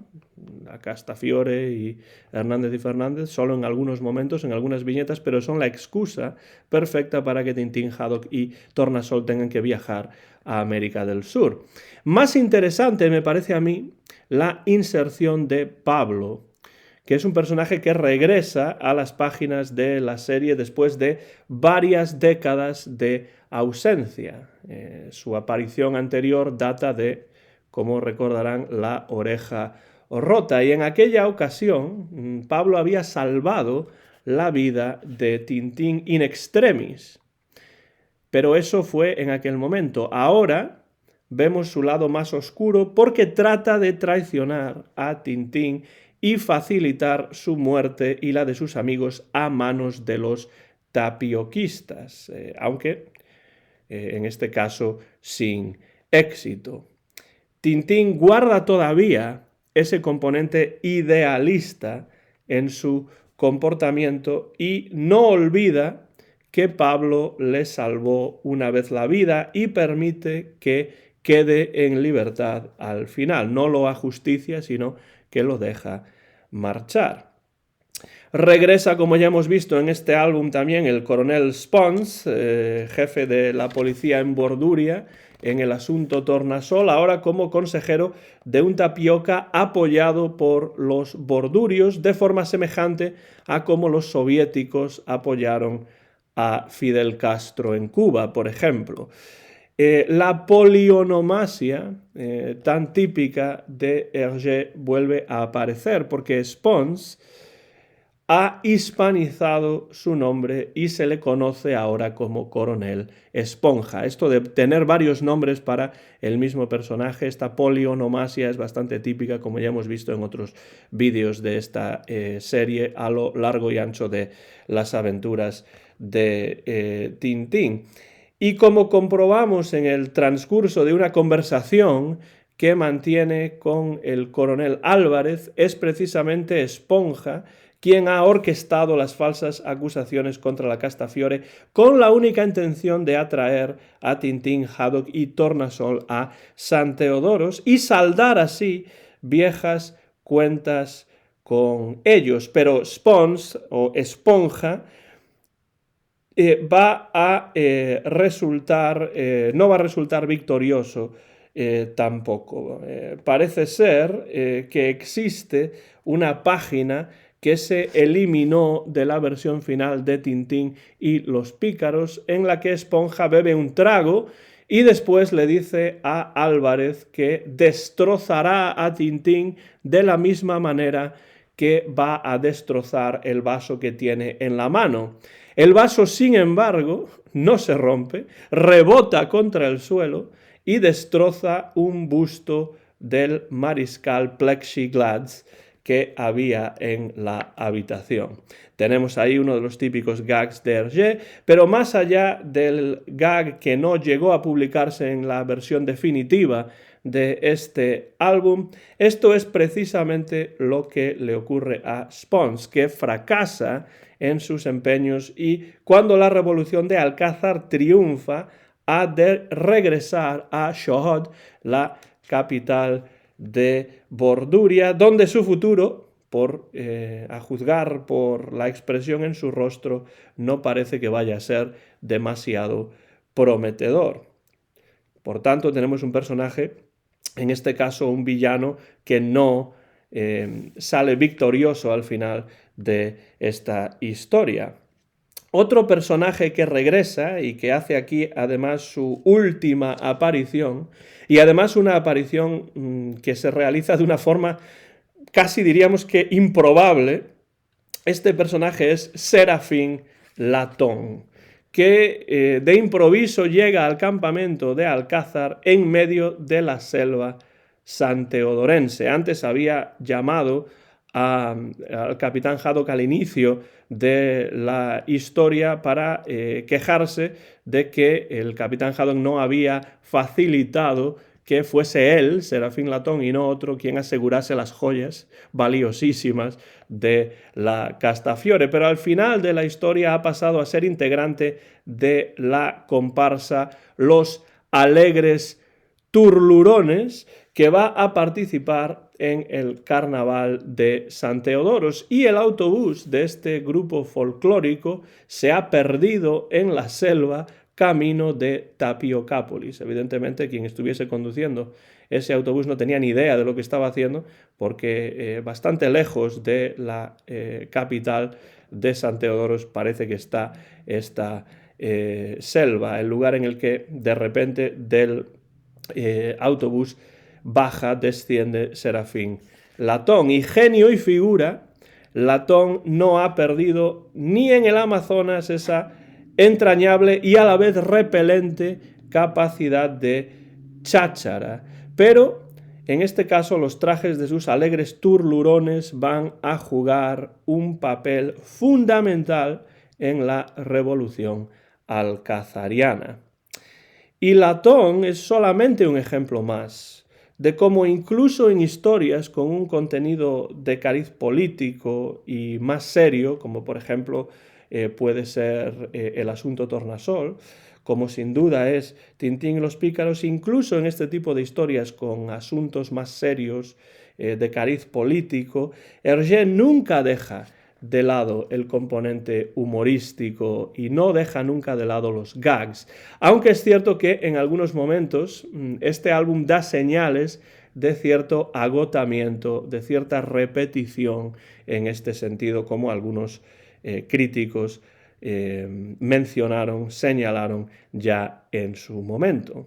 la Castafiore y Hernández y Fernández, solo en algunos momentos, en algunas viñetas, pero son la excusa perfecta para que Tintín, Haddock y Tornasol tengan que viajar a América del Sur. Más interesante me parece a mí la inserción de Pablo, que es un personaje que regresa a las páginas de la serie después de varias décadas de ausencia. Su aparición anterior data de, como recordarán, La Oreja Rota, y en aquella ocasión Pablo había salvado la vida de Tintín in extremis. Pero eso fue en aquel momento. Ahora vemos su lado más oscuro porque trata de traicionar a Tintín y facilitar su muerte y la de sus amigos a manos de los tapioquistas, aunque en este caso sin éxito. Tintín guarda todavía ese componente idealista en su comportamiento y no olvida que Pablo le salvó una vez la vida y permite que quede en libertad al final. No lo ajusticia, sino que lo deja marchar. Regresa, como ya hemos visto en este álbum también, el coronel Spons, jefe de la policía en Borduria, en el asunto Tornasol, ahora como consejero de un Tapioca apoyado por los bordurios, de forma semejante a como los soviéticos apoyaron a Fidel Castro en Cuba, por ejemplo. La polionomasia tan típica de Hergé vuelve a aparecer porque Spons ha hispanizado su nombre y se le conoce ahora como Coronel Esponja. Esto de tener varios nombres para el mismo personaje, esta polionomasia es bastante típica, como ya hemos visto en otros vídeos de esta serie a lo largo y ancho de las aventuras de Tintín. Y como comprobamos en el transcurso de una conversación que mantiene con el coronel Álvarez, es precisamente Esponja quien ha orquestado las falsas acusaciones contra la Castafiore con la única intención de atraer a Tintín, Haddock y Tornasol a San Teodoros y saldar así viejas cuentas con ellos. Pero Spons o Esponja va a resultar, no va a resultar victorioso tampoco. Parece ser que existe una página que se eliminó de la versión final de Tintín y los Pícaros, en la que Esponja bebe un trago y después le dice a Álvarez que destrozará a Tintín de la misma manera que va a destrozar el vaso que tiene en la mano. El vaso, sin embargo, no se rompe, rebota contra el suelo y destroza un busto del mariscal Plexiglas que había en la habitación. Tenemos ahí uno de los típicos gags de Hergé, pero más allá del gag que no llegó a publicarse en la versión definitiva de este álbum, esto es precisamente lo que le ocurre a Spons, que fracasa en sus empeños y cuando la revolución de Alcázar triunfa, ha de regresar a Shohod, la capital de Borduria, donde su futuro, a juzgar por la expresión en su rostro, no parece que vaya a ser demasiado prometedor. Por tanto, tenemos un personaje, en este caso un villano, que no sale victorioso al final de esta historia. Otro personaje que regresa y que hace aquí además su última aparición, y además una aparición que se realiza de una forma casi diríamos que improbable, este personaje es Serafín Latón, que de improviso llega al campamento de Alcázar en medio de la selva santeodorense. Antes había llamado al capitán Haddock al inicio de la historia para quejarse de que el capitán Haddock no había facilitado que fuese él, Serafín Latón, y no otro quien asegurase las joyas valiosísimas de la Castafiore. Pero al final de la historia ha pasado a ser integrante de la comparsa Los Alegres Turlurones, que va a participar en el carnaval de San Teodoros, y el autobús de este grupo folclórico se ha perdido en la selva camino de Tapiocápolis. Evidentemente, quien estuviese conduciendo ese autobús no tenía ni idea de lo que estaba haciendo, porque bastante lejos de la capital de San Teodoros parece que está esta selva, el lugar en el que de repente del autobús desciende Serafín Latón. Y genio y figura, Latón no ha perdido ni en el Amazonas esa entrañable y a la vez repelente capacidad de cháchara. Pero en este caso los trajes de sus alegres turlurones van a jugar un papel fundamental en la revolución alcazariana. Y Latón es solamente un ejemplo más de cómo incluso en historias con un contenido de cariz político y más serio, como por ejemplo puede ser el asunto Tornasol, como sin duda es Tintín y los Pícaros, incluso en este tipo de historias con asuntos más serios de cariz político, Hergé nunca deja de lado el componente humorístico y no deja nunca de lado los gags, aunque es cierto que en algunos momentos este álbum da señales de cierto agotamiento, de cierta repetición en este sentido, como algunos críticos mencionaron, señalaron ya en su momento.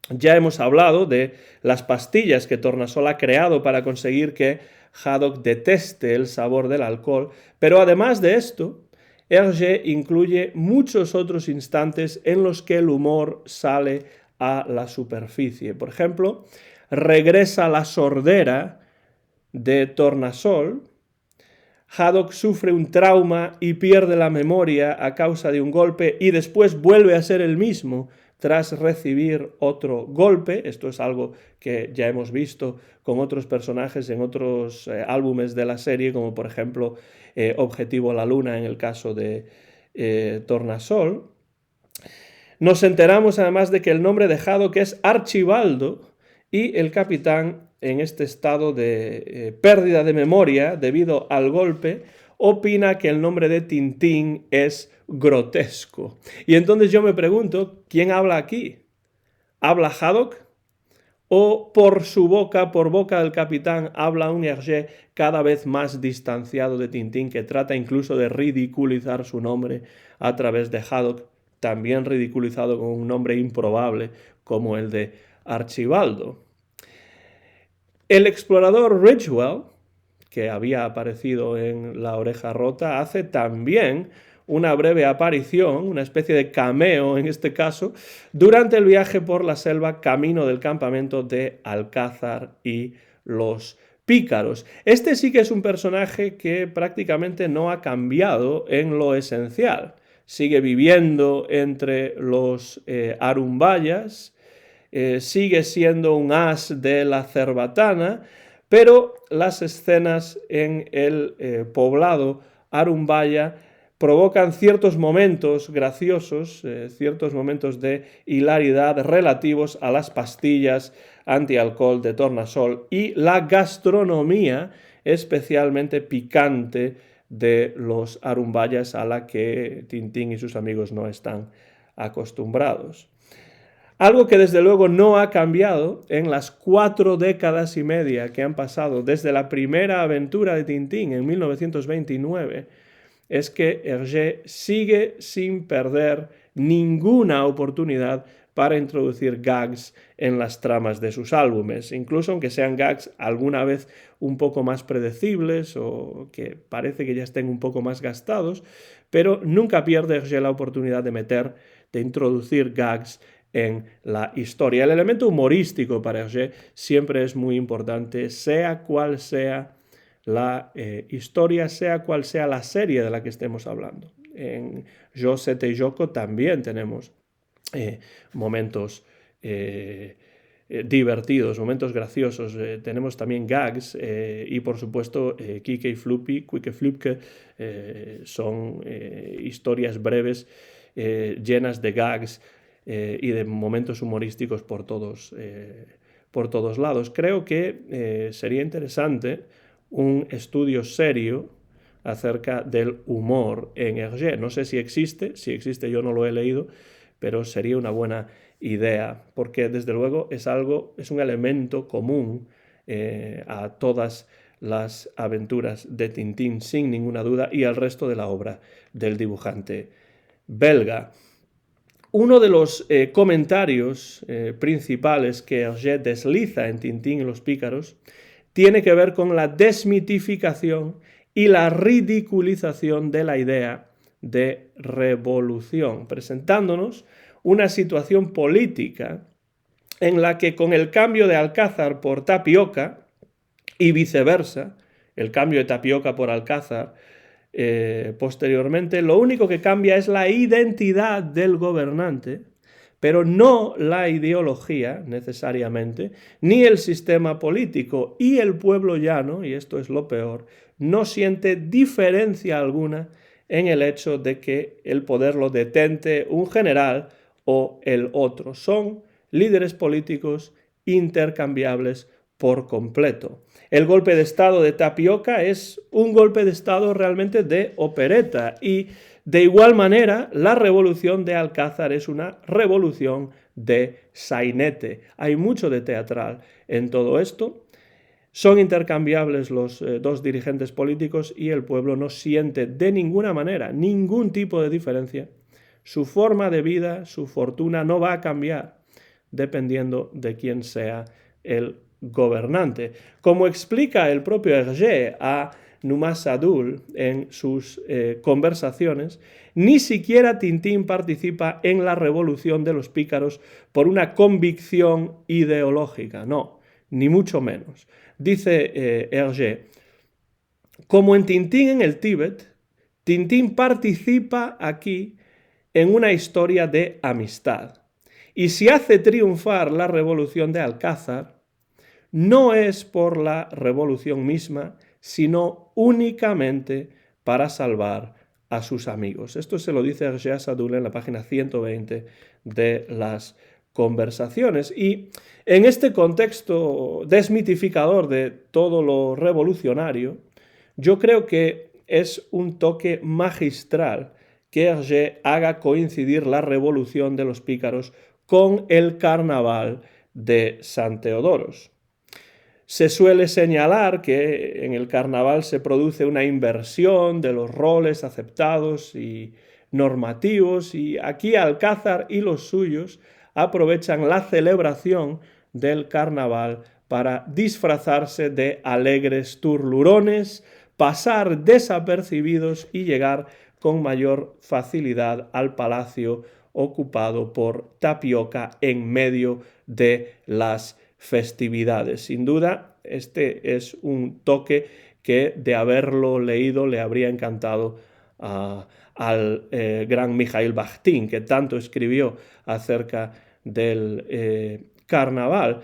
Ya hemos hablado de las pastillas que Tornasol ha creado para conseguir que Haddock deteste el sabor del alcohol, pero además de esto, Hergé incluye muchos otros instantes en los que el humor sale a la superficie. Por ejemplo, regresa la sordera de Tornasol. Haddock sufre un trauma y pierde la memoria a causa de un golpe y después vuelve a ser el mismo tras recibir otro golpe. Esto es algo que ya hemos visto con otros personajes en otros álbumes de la serie, como por ejemplo Objetivo La Luna en el caso de Tornasol. Nos enteramos además de que el nombre de Haddock es Archibaldo y el capitán, en este estado de pérdida de memoria debido al golpe, opina que el nombre de Tintín es grotesco. Y entonces yo me pregunto, ¿quién habla aquí? ¿Habla Haddock o por boca del capitán, habla un Hergé cada vez más distanciado de Tintín, que trata incluso de ridiculizar su nombre a través de Haddock, también ridiculizado con un nombre improbable como el de Archibaldo. El explorador Ridgwell, que había aparecido en La Oreja Rota, hace también una breve aparición, una especie de cameo en este caso, durante el viaje por la selva camino del campamento de Alcázar y los Pícaros. Este sí que es un personaje que prácticamente no ha cambiado en lo esencial. Sigue viviendo entre los Arumbayas, sigue siendo un as de la cerbatana, pero las escenas en el poblado Arumbaya provocan ciertos momentos graciosos, ciertos momentos de hilaridad relativos a las pastillas antialcohol de tornasol y la gastronomía especialmente picante de los Arumbayas, a la que Tintín y sus amigos no están acostumbrados. Algo que desde luego no ha cambiado en las 4 décadas y media que han pasado desde la primera aventura de Tintín en 1929 es que Hergé sigue sin perder ninguna oportunidad para introducir gags en las tramas de sus álbumes, incluso aunque sean gags alguna vez un poco más predecibles o que parece que ya estén un poco más gastados, pero nunca pierde Hergé la oportunidad de introducir gags en la historia. El elemento humorístico para Hergé siempre es muy importante, sea cual sea la historia, sea cual sea la serie de la que estemos hablando. En Jo, Sete y Joko también tenemos momentos divertidos, momentos graciosos, tenemos también gags y por supuesto Kike y Fluppy, Quique Flupke, son historias breves llenas de gags y de momentos humorísticos por todos lados. Creo que sería interesante un estudio serio acerca del humor en Hergé. No sé si existe yo no lo he leído, pero sería una buena idea, porque desde luego es un elemento común a todas las aventuras de Tintín, sin ninguna duda, y al resto de la obra del dibujante belga. Uno de los comentarios principales que Hergé desliza en Tintín y los Pícaros tiene que ver con la desmitificación y la ridiculización de la idea de revolución, presentándonos una situación política en la que con el cambio de Alcázar por Tapioca y viceversa, el cambio de Tapioca por Alcázar, posteriormente, lo único que cambia es la identidad del gobernante, pero no la ideología necesariamente, ni el sistema político, y el pueblo llano, y esto es lo peor, no siente diferencia alguna en el hecho de que el poder lo detente un general o el otro. Son líderes políticos intercambiables por completo. El golpe de estado de Tapioca es un golpe de estado realmente de opereta, y de igual manera la revolución de Alcázar es una revolución de sainete. Hay mucho de teatral en todo esto. Son intercambiables los dos dirigentes políticos y el pueblo no siente de ninguna manera ningún tipo de diferencia. Su forma de vida, su fortuna no va a cambiar dependiendo de quién sea el gobernante. Como explica el propio Hergé a Numas Sadul en sus conversaciones, ni siquiera Tintín participa en la revolución de los pícaros por una convicción ideológica, no, ni mucho menos. Dice Hergé, como en Tintín en el Tíbet, Tintín participa aquí en una historia de amistad. Y si hace triunfar la revolución de Alcázar, no es por la revolución misma, sino únicamente para salvar a sus amigos. Esto se lo dice Hergé a Sadul en la página 120 de las conversaciones. Y en este contexto desmitificador de todo lo revolucionario, yo creo que es un toque magistral que Hergé haga coincidir la revolución de los pícaros con el carnaval de San Teodoros. Se suele señalar que en el carnaval se produce una inversión de los roles aceptados y normativos, y aquí Alcázar y los suyos aprovechan la celebración del carnaval para disfrazarse de alegres turlurones, pasar desapercibidos y llegar con mayor facilidad al palacio ocupado por Tapioca en medio de las festividades. Sin duda, este es un toque que, de haberlo leído, le habría encantado al gran Mikhail Bakhtin, que tanto escribió acerca del carnaval.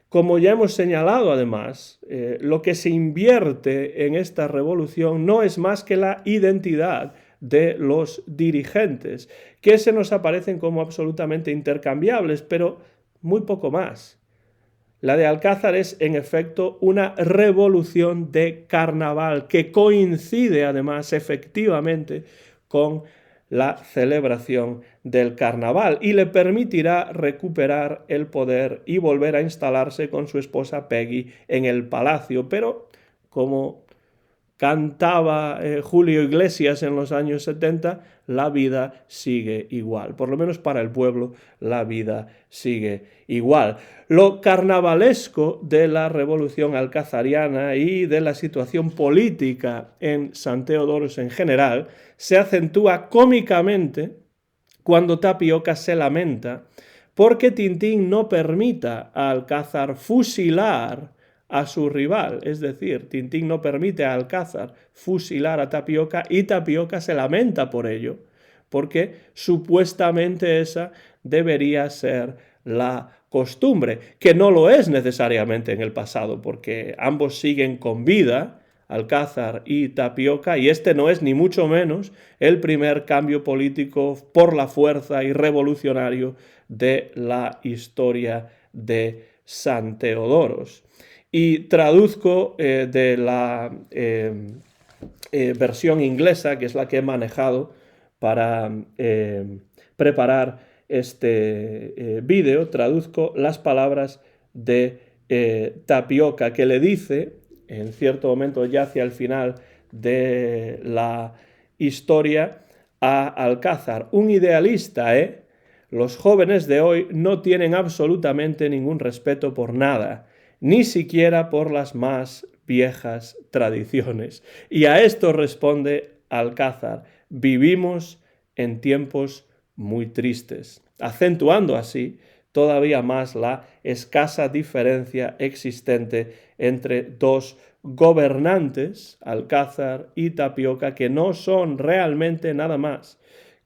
Como ya hemos señalado, además, lo que se invierte en esta revolución no es más que la identidad de los dirigentes, que se nos aparecen como absolutamente intercambiables, pero muy poco más. La de Alcázar es, en efecto, una revolución de carnaval que coincide, además, efectivamente, con la celebración del carnaval y le permitirá recuperar el poder y volver a instalarse con su esposa Peggy en el palacio. Pero, como cantaba Julio Iglesias en los años 70, la vida sigue igual. Por lo menos para el pueblo, la vida sigue igual. Lo carnavalesco de la revolución alcazariana y de la situación política en San Teodoros en general se acentúa cómicamente cuando Tapioca se lamenta porque Tintín no permita a Alcázar fusilar a su rival. Es decir, Tintín no permite a Alcázar fusilar a Tapioca y Tapioca se lamenta por ello, porque supuestamente esa debería ser la costumbre, que no lo es necesariamente en el pasado, porque ambos siguen con vida, Alcázar y Tapioca, y este no es ni mucho menos el primer cambio político por la fuerza y revolucionario de la historia de San Teodoros. Y traduzco de la versión inglesa, que es la que he manejado para preparar este vídeo, traduzco las palabras de Tapioca, que le dice, en cierto momento ya hacia el final de la historia, a Alcázar: un idealista, ¿eh? Los jóvenes de hoy no tienen absolutamente ningún respeto por nada, ni siquiera por las más viejas tradiciones. Y a esto responde Alcázar: vivimos en tiempos muy tristes, acentuando así todavía más la escasa diferencia existente entre dos gobernantes, Alcázar y Tapioca, que no son realmente nada más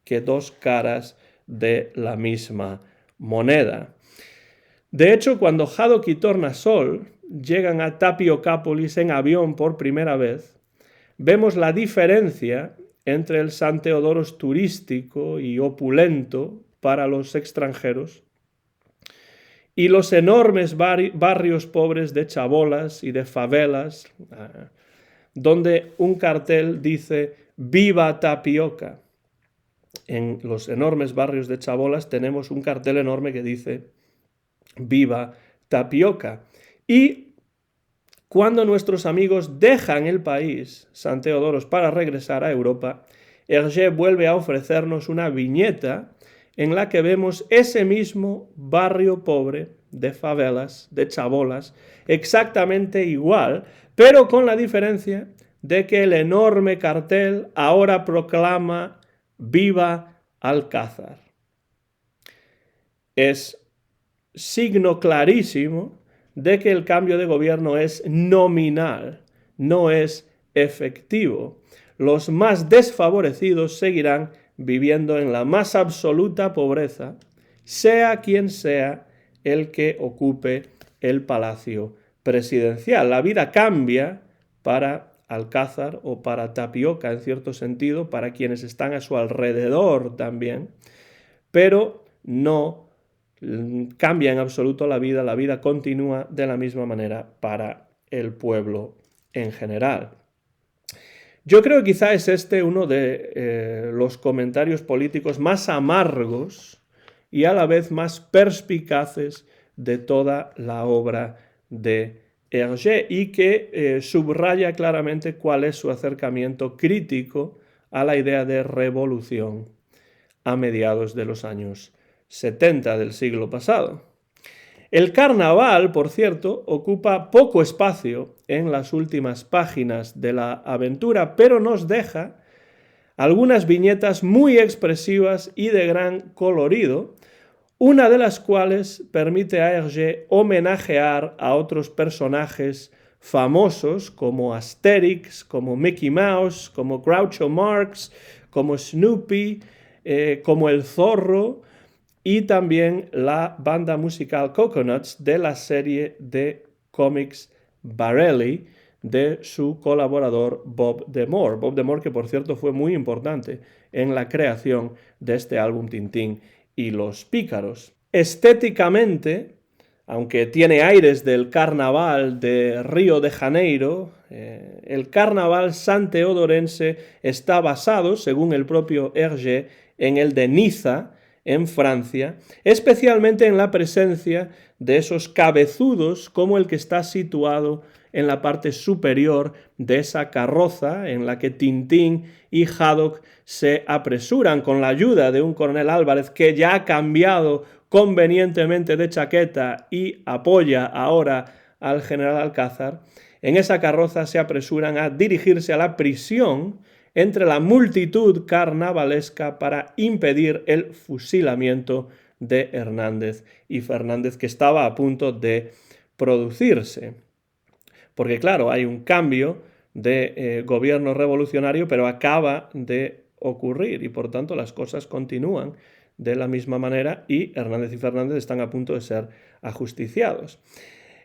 que dos caras de la misma moneda. De hecho, cuando Haddock y Tornasol llegan a Tapiocápolis en avión por primera vez, vemos la diferencia entre el San Teodoros turístico y opulento para los extranjeros y los enormes barrios pobres de chabolas y de favelas, donde un cartel dice «Viva Tapioca». En los enormes barrios de chabolas tenemos un cartel enorme que dice «Viva Tapioca». Y cuando nuestros amigos dejan el país, San Teodoros, para regresar a Europa, Hergé vuelve a ofrecernos una viñeta en la que vemos ese mismo barrio pobre de favelas, de chabolas, exactamente igual, pero con la diferencia de que el enorme cartel ahora proclama «Viva Alcázar». Es signo clarísimo de que el cambio de gobierno es nominal, no es efectivo. Los más desfavorecidos seguirán viviendo en la más absoluta pobreza, sea quien sea el que ocupe el palacio presidencial. La vida cambia para Alcázar o para Tapioca, en cierto sentido, para quienes están a su alrededor también, pero no cambia en absoluto la vida continúa de la misma manera para el pueblo en general. Yo creo que quizá es este uno de los comentarios políticos más amargos y a la vez más perspicaces de toda la obra de Hergé y que subraya claramente cuál es su acercamiento crítico a la idea de revolución a mediados de los años 70 del siglo pasado. El carnaval, por cierto, ocupa poco espacio en las últimas páginas de la aventura, pero nos deja algunas viñetas muy expresivas y de gran colorido, una de las cuales permite a Hergé homenajear a otros personajes famosos como Asterix, como Mickey Mouse, como Groucho Marx, como Snoopy, como el Zorro, y también la banda musical Coconuts de la serie de cómics Barelli de su colaborador Bob Demore. Bob Demore, que por cierto fue muy importante en la creación de este álbum Tintín y los Pícaros. Estéticamente, aunque tiene aires del carnaval de Río de Janeiro, el carnaval santeodorense está basado, según el propio Hergé, en el de Niza, en Francia, especialmente en la presencia de esos cabezudos como el que está situado en la parte superior de esa carroza en la que Tintín y Haddock se apresuran con la ayuda de un coronel Álvarez que ya ha cambiado convenientemente de chaqueta y apoya ahora al general Alcázar. En esa carroza se apresuran a dirigirse a la prisión entre la multitud carnavalesca para impedir el fusilamiento de Hernández y Fernández, que estaba a punto de producirse. Porque claro, hay un cambio de gobierno revolucionario, pero acaba de ocurrir y por tanto las cosas continúan de la misma manera y Hernández y Fernández están a punto de ser ajusticiados.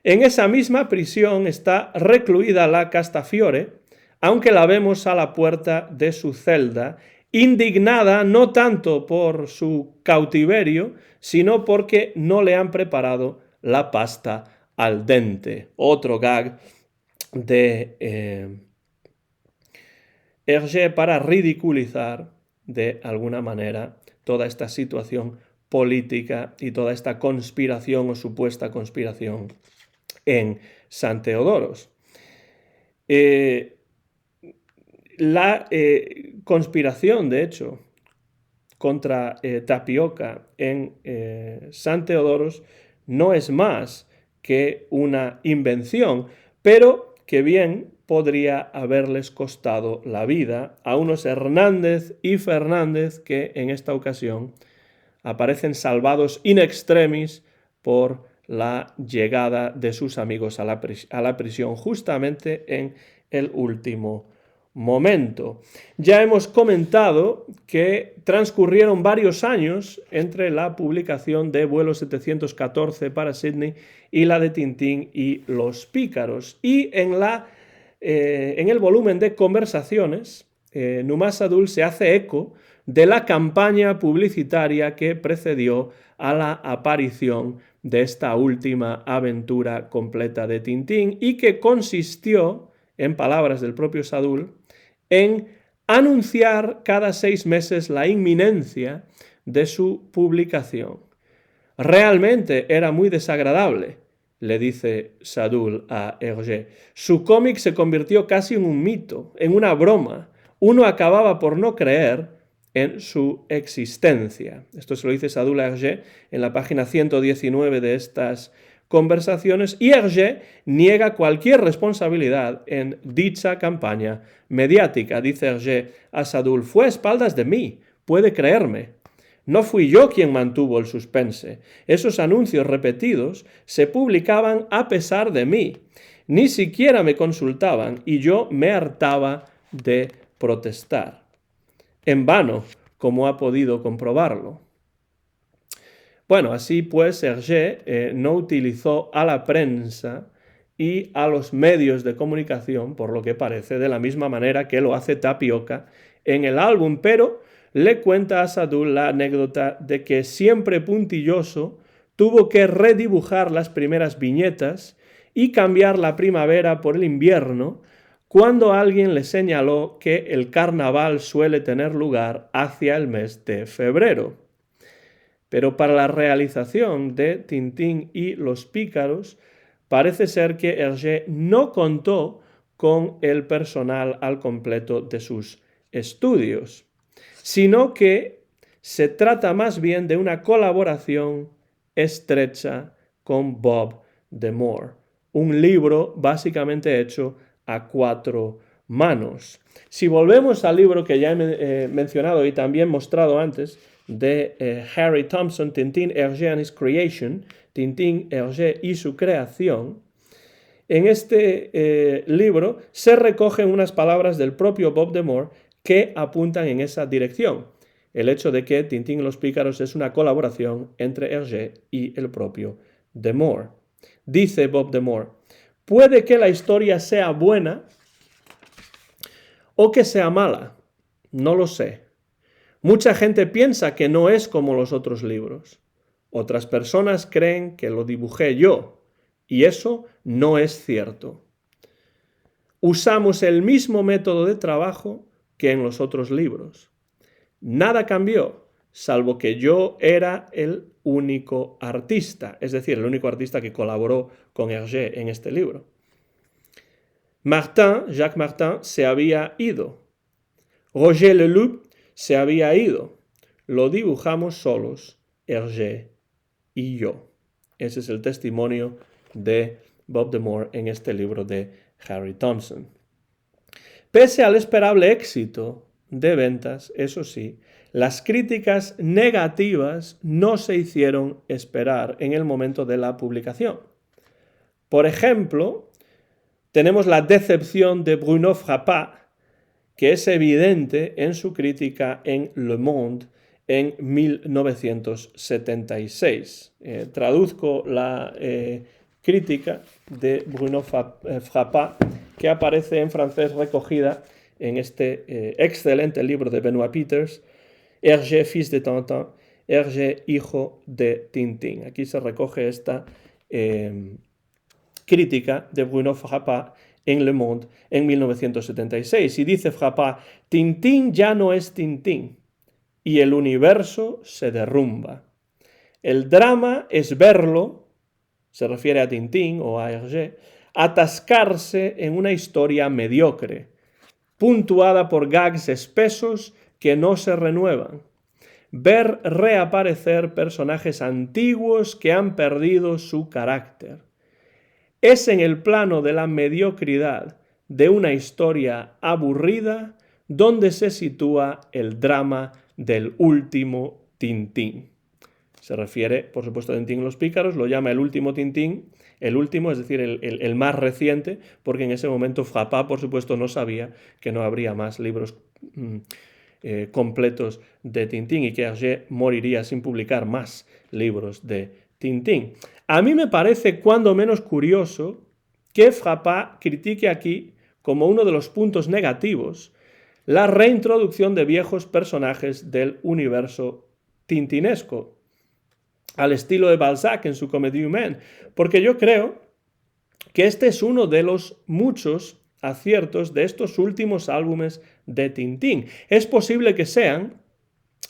En esa misma prisión está recluida la Castafiore, aunque la vemos a la puerta de su celda, indignada no tanto por su cautiverio, sino porque no le han preparado la pasta al dente. Otro gag de Hergé para ridiculizar de alguna manera toda esta situación política y toda esta conspiración o supuesta conspiración en San Teodoros. La conspiración, de hecho, contra Tapioca en San Teodoros no es más que una invención, pero que bien podría haberles costado la vida a unos Hernández y Fernández que en esta ocasión aparecen salvados in extremis por la llegada de sus amigos a la prisión justamente en el último momento. Ya hemos comentado que transcurrieron varios años entre la publicación de Vuelo 714 para Sydney y la de Tintín y los Pícaros. Y en el volumen de conversaciones, Numá Sadul se hace eco de la campaña publicitaria que precedió a la aparición de esta última aventura completa de Tintín y que consistió, en palabras del propio Sadul, en anunciar cada 6 meses la inminencia de su publicación. Realmente era muy desagradable, le dice Sadul a Hergé. Su cómic se convirtió casi en un mito, en una broma. Uno acababa por no creer en su existencia. Esto se lo dice Sadul a Hergé en la página 119 de estas conversaciones, y Hergé niega cualquier responsabilidad en dicha campaña mediática. Dice Hergé a Sadul: fue a espaldas de mí, puede creerme. No fui yo quien mantuvo el suspense. Esos anuncios repetidos se publicaban a pesar de mí. Ni siquiera me consultaban y yo me hartaba de protestar. En vano, como ha podido comprobarlo. Bueno, así pues, Hergé no utilizó a la prensa y a los medios de comunicación, por lo que parece, de la misma manera que lo hace Tapioca en el álbum, pero le cuenta a Sadul la anécdota de que, siempre puntilloso, tuvo que redibujar las primeras viñetas y cambiar la primavera por el invierno, cuando alguien le señaló que el carnaval suele tener lugar hacia el mes de febrero. pero para la realización de Tintín y los Pícaros parece ser que Hergé no contó con el personal al completo de sus estudios, sino que se trata más bien de una colaboración estrecha con Bob de Moor, un libro básicamente hecho a 4 manos. Si volvemos al libro que ya he mencionado y también mostrado antes, de Harry Thompson, Tintín, Hergé and His Creation, Tintín, Hergé y su creación, en este libro se recogen unas palabras del propio Bob de Moor que apuntan en esa dirección. El hecho de que Tintín y los Pícaros es una colaboración entre Hergé y el propio de Moor. Dice Bob de Moor: puede que la historia sea buena o que sea mala, no lo sé. Mucha gente piensa que no es como los otros libros. Otras personas creen que lo dibujé yo, y eso no es cierto. Usamos el mismo método de trabajo que en los otros libros. Nada cambió, salvo que yo era el único artista, es decir, el único artista que colaboró con Hergé en este libro. Jacques Martin, se había ido. Roger Leloup se había ido. Lo dibujamos solos, Hergé y yo. Ese es el testimonio de Bob de Moor en este libro de Harry Thompson. Pese al esperable éxito de ventas, eso sí, las críticas negativas no se hicieron esperar en el momento de la publicación. Por ejemplo, tenemos la decepción de Bruno Frappat, que es evidente en su crítica en Le Monde en 1976. Traduzco la crítica de Bruno Frappat, que aparece en francés recogida en este excelente libro de Benoît Peters, Hergé, fils de Tintin, Hergé, hijo de Tintín. Aquí se recoge esta crítica de Bruno Frappat en Le Monde en 1976. Y dice Frappat: Tintín ya no es Tintín y el universo se derrumba. El drama es verlo, se refiere a Tintín o a Hergé, atascarse en una historia mediocre, puntuada por gags espesos que no se renuevan. Ver reaparecer personajes antiguos que han perdido su carácter. Es en el plano de la mediocridad de una historia aburrida donde se sitúa el drama del último Tintín. Se refiere, por supuesto, a Tintín y los Pícaros, lo llama el último Tintín, el último, es decir, el más reciente, porque en ese momento Frappat, por supuesto, no sabía que no habría más libros completos de Tintín y que Hergé moriría sin publicar más libros de Tintín. A mí me parece cuando menos curioso que Frappat critique aquí, como uno de los puntos negativos, la reintroducción de viejos personajes del universo tintinesco, al estilo de Balzac en su Comédie Humaine, porque yo creo que este es uno de los muchos aciertos de estos últimos álbumes de Tintín. Es posible que sean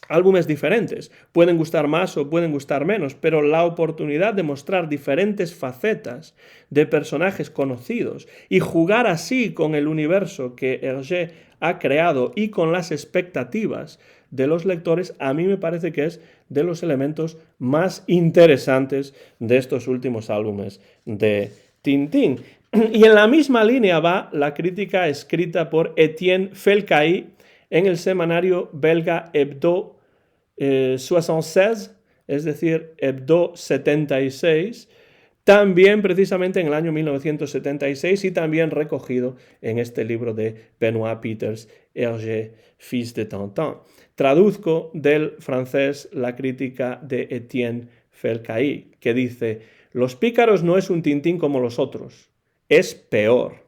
álbumes diferentes, pueden gustar más o pueden gustar menos, pero la oportunidad de mostrar diferentes facetas de personajes conocidos y jugar así con el universo que Hergé ha creado y con las expectativas de los lectores, a mí me parece que es de los elementos más interesantes de estos últimos álbumes de Tintín. Y en la misma línea va la crítica escrita por Etienne Felcaí en el semanario belga Hebdo 76, es decir, Hebdo 76, también precisamente en el año 1976 y también recogido en este libro de Benoît Peters, Hergé, fils de Tintin. Traduzco del francés la crítica de Etienne Felcaí, que dice: Los Pícaros no es un Tintín como los otros, es peor.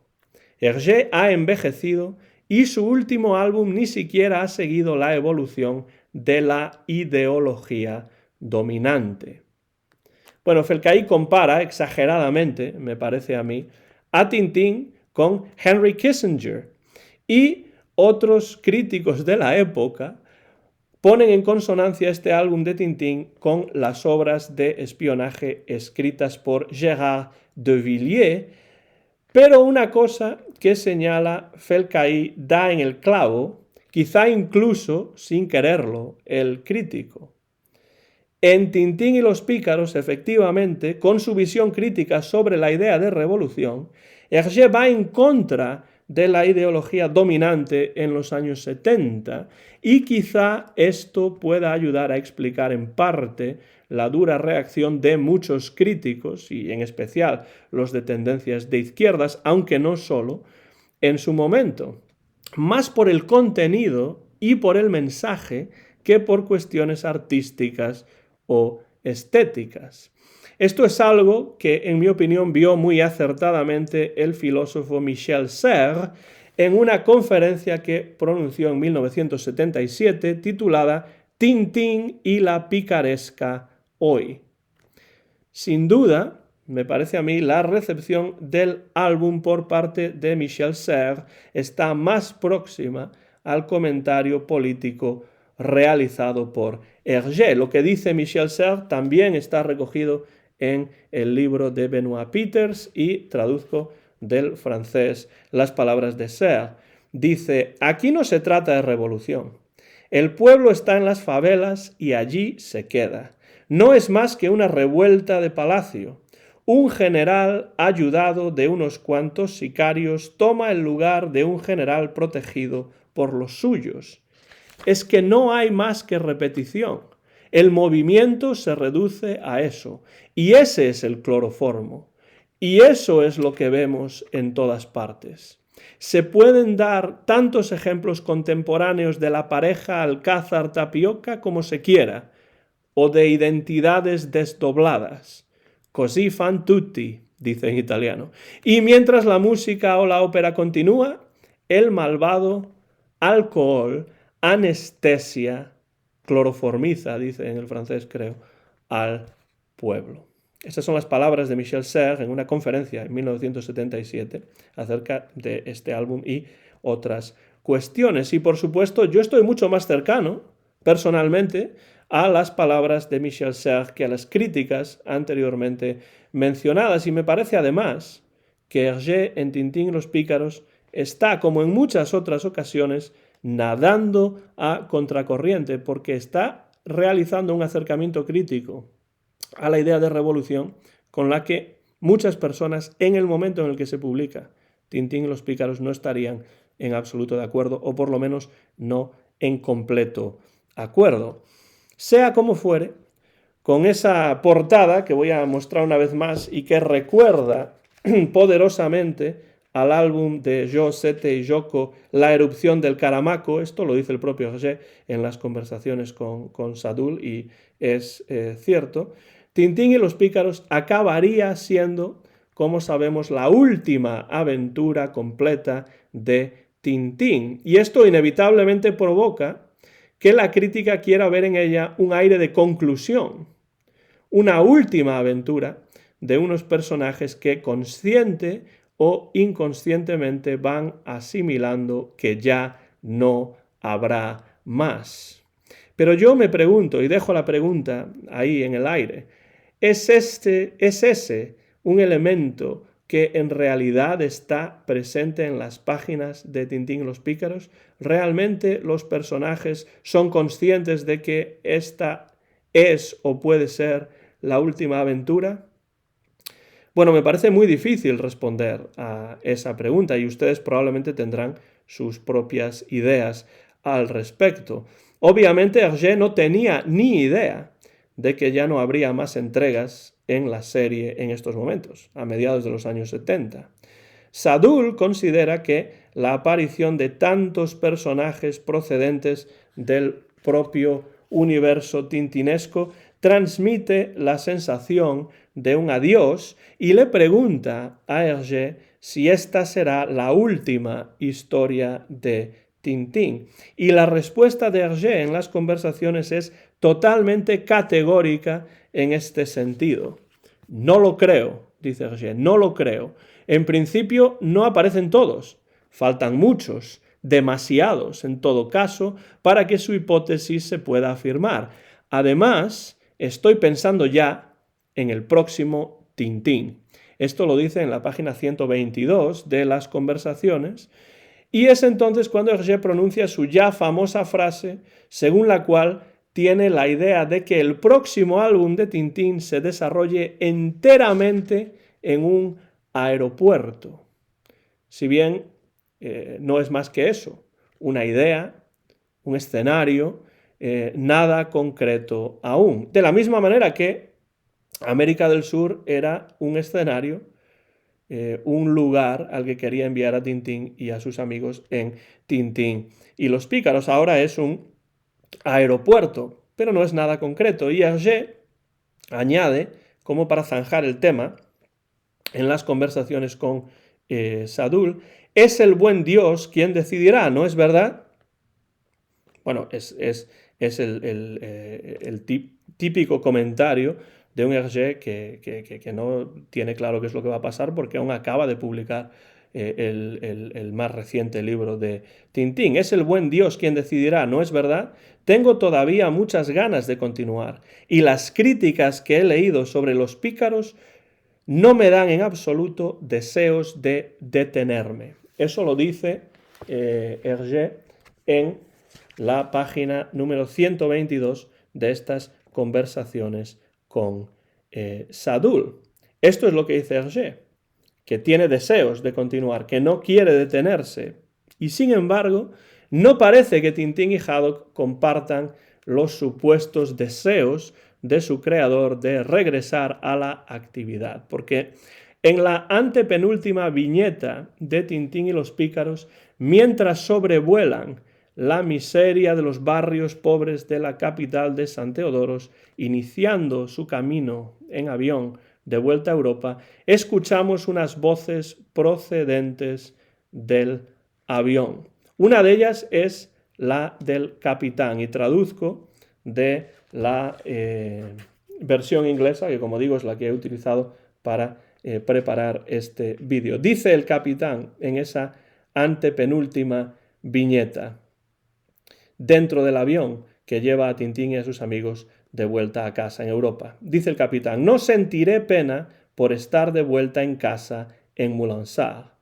Hergé ha envejecido y su último álbum ni siquiera ha seguido la evolución de la ideología dominante. Bueno, Felcaí compara exageradamente, me parece a mí, a Tintín con Henry Kissinger y otros críticos de la época ponen en consonancia este álbum de Tintín con las obras de espionaje escritas por Gérard de Villiers, pero una cosa que señala Felcaí da en el clavo, quizá incluso sin quererlo, el crítico. En Tintín y los pícaros, efectivamente, con su visión crítica sobre la idea de revolución, Hergé va en contra de la ideología dominante en los años 70 y quizá esto pueda ayudar a explicar en parte la dura reacción de muchos críticos, y en especial los de tendencias de izquierdas, aunque no solo, en su momento, más por el contenido y por el mensaje que por cuestiones artísticas o estéticas. Esto es algo que, en mi opinión, vio muy acertadamente el filósofo Michel Serres en una conferencia que pronunció en 1977 titulada Tintín y la picaresca hoy. Sin duda, me parece a mí, la recepción del álbum por parte de Michel Serres está más próxima al comentario político realizado por Hergé. Lo que dice Michel Serres también está recogido en el libro de Benoit Peters y traduzco del francés las palabras de Serres. Dice: aquí no se trata de revolución. El pueblo está en las favelas y allí se queda. No es más que una revuelta de palacio. Un general ayudado de unos cuantos sicarios toma el lugar de un general protegido por los suyos. Es que no hay más que repetición. El movimiento se reduce a eso, y ese es el cloroformo. Y eso es lo que vemos en todas partes. Se pueden dar tantos ejemplos contemporáneos de la pareja Alcázar-Tapioca como se quiera, o de identidades desdobladas. Così fan tutti, dice en italiano. Y mientras la música o la ópera continúa, el malvado alcohol anestesia, cloroformiza, dice en el francés creo, al pueblo. Estas son las palabras de Michel Serres en una conferencia en 1977 acerca de este álbum y otras cuestiones. Y por supuesto yo estoy mucho más cercano, personalmente, a las palabras de Michel Serres que a las críticas anteriormente mencionadas. Y me parece además que Hergé en Tintín y los pícaros está, como en muchas otras ocasiones, nadando a contracorriente, porque está realizando un acercamiento crítico a la idea de revolución con la que muchas personas en el momento en el que se publica Tintín y los pícaros no estarían en absoluto de acuerdo, o por lo menos no en completo acuerdo. Sea como fuere, con esa portada que voy a mostrar una vez más y que recuerda poderosamente al álbum de Jo, Sete y Yoko, La erupción del Caramaco, esto lo dice el propio Hergé en las conversaciones con Sadoul y es cierto, Tintín y los pícaros acabaría siendo, como sabemos, la última aventura completa de Tintín. Y esto inevitablemente provoca que la crítica quiera ver en ella un aire de conclusión, una última aventura de unos personajes que consciente o inconscientemente van asimilando que ya no habrá más. Pero yo me pregunto, y dejo la pregunta ahí en el aire, ¿es ese un elemento que en realidad está presente en las páginas de Tintín y los pícaros? ¿Realmente los personajes son conscientes de que esta es o puede ser la última aventura? Bueno, me parece muy difícil responder a esa pregunta y ustedes probablemente tendrán sus propias ideas al respecto. Obviamente Hergé no tenía ni idea de que ya no habría más entregas en la serie en estos momentos, a mediados de los años 70. Sadoul considera que la aparición de tantos personajes procedentes del propio universo tintinesco transmite la sensación de un adiós y le pregunta a Hergé si esta será la última historia de Tintín. Y la respuesta de Hergé en las conversaciones es totalmente categórica en este sentido. No lo creo, dice Hergé, no lo creo. En principio no aparecen todos, faltan muchos, demasiados en todo caso para que su hipótesis se pueda afirmar. Además, estoy pensando ya en el próximo Tintín. Esto lo dice en la página 122 de las conversaciones, y es entonces cuando Hergé pronuncia su ya famosa frase, según la cual tiene la idea de que el próximo álbum de Tintín se desarrolle enteramente en un aeropuerto. Si bien no es más que eso, una idea, un escenario, nada concreto aún. De la misma manera que América del Sur era un escenario, un lugar al que quería enviar a Tintín y a sus amigos en Tintín y los Pícaros. Ahora es un aeropuerto, pero no es nada concreto. Y Hergé añade, como para zanjar el tema, en las conversaciones con Sadoul, es el buen Dios quien decidirá, ¿no es verdad? Bueno, es el típico comentario de un Hergé que no tiene claro qué es lo que va a pasar porque aún acaba de publicar el más reciente libro de Tintín. Es el buen Dios quien decidirá, ¿no es verdad? Tengo todavía muchas ganas de continuar y las críticas que he leído sobre los pícaros no me dan en absoluto deseos de detenerme. Eso lo dice Hergé en la página número 122 de estas conversaciones con Sadoul. Esto es lo que dice Hergé, que tiene deseos de continuar, que no quiere detenerse. Y sin embargo, no parece que Tintín y Haddock compartan los supuestos deseos de su creador de regresar a la actividad. Porque en la antepenúltima viñeta de Tintín y los Pícaros, mientras sobrevuelan la miseria de los barrios pobres de la capital de San Teodoros, iniciando su camino en avión de vuelta a Europa, escuchamos unas voces procedentes del avión. Una de ellas es la del capitán, y traduzco de la versión inglesa, que como digo es la que he utilizado para preparar este vídeo. Dice el capitán en esa antepenúltima viñeta, dentro del avión que lleva a Tintín y a sus amigos de vuelta a casa en Europa. Dice el capitán: no sentiré pena por estar de vuelta en casa en Moulinsart.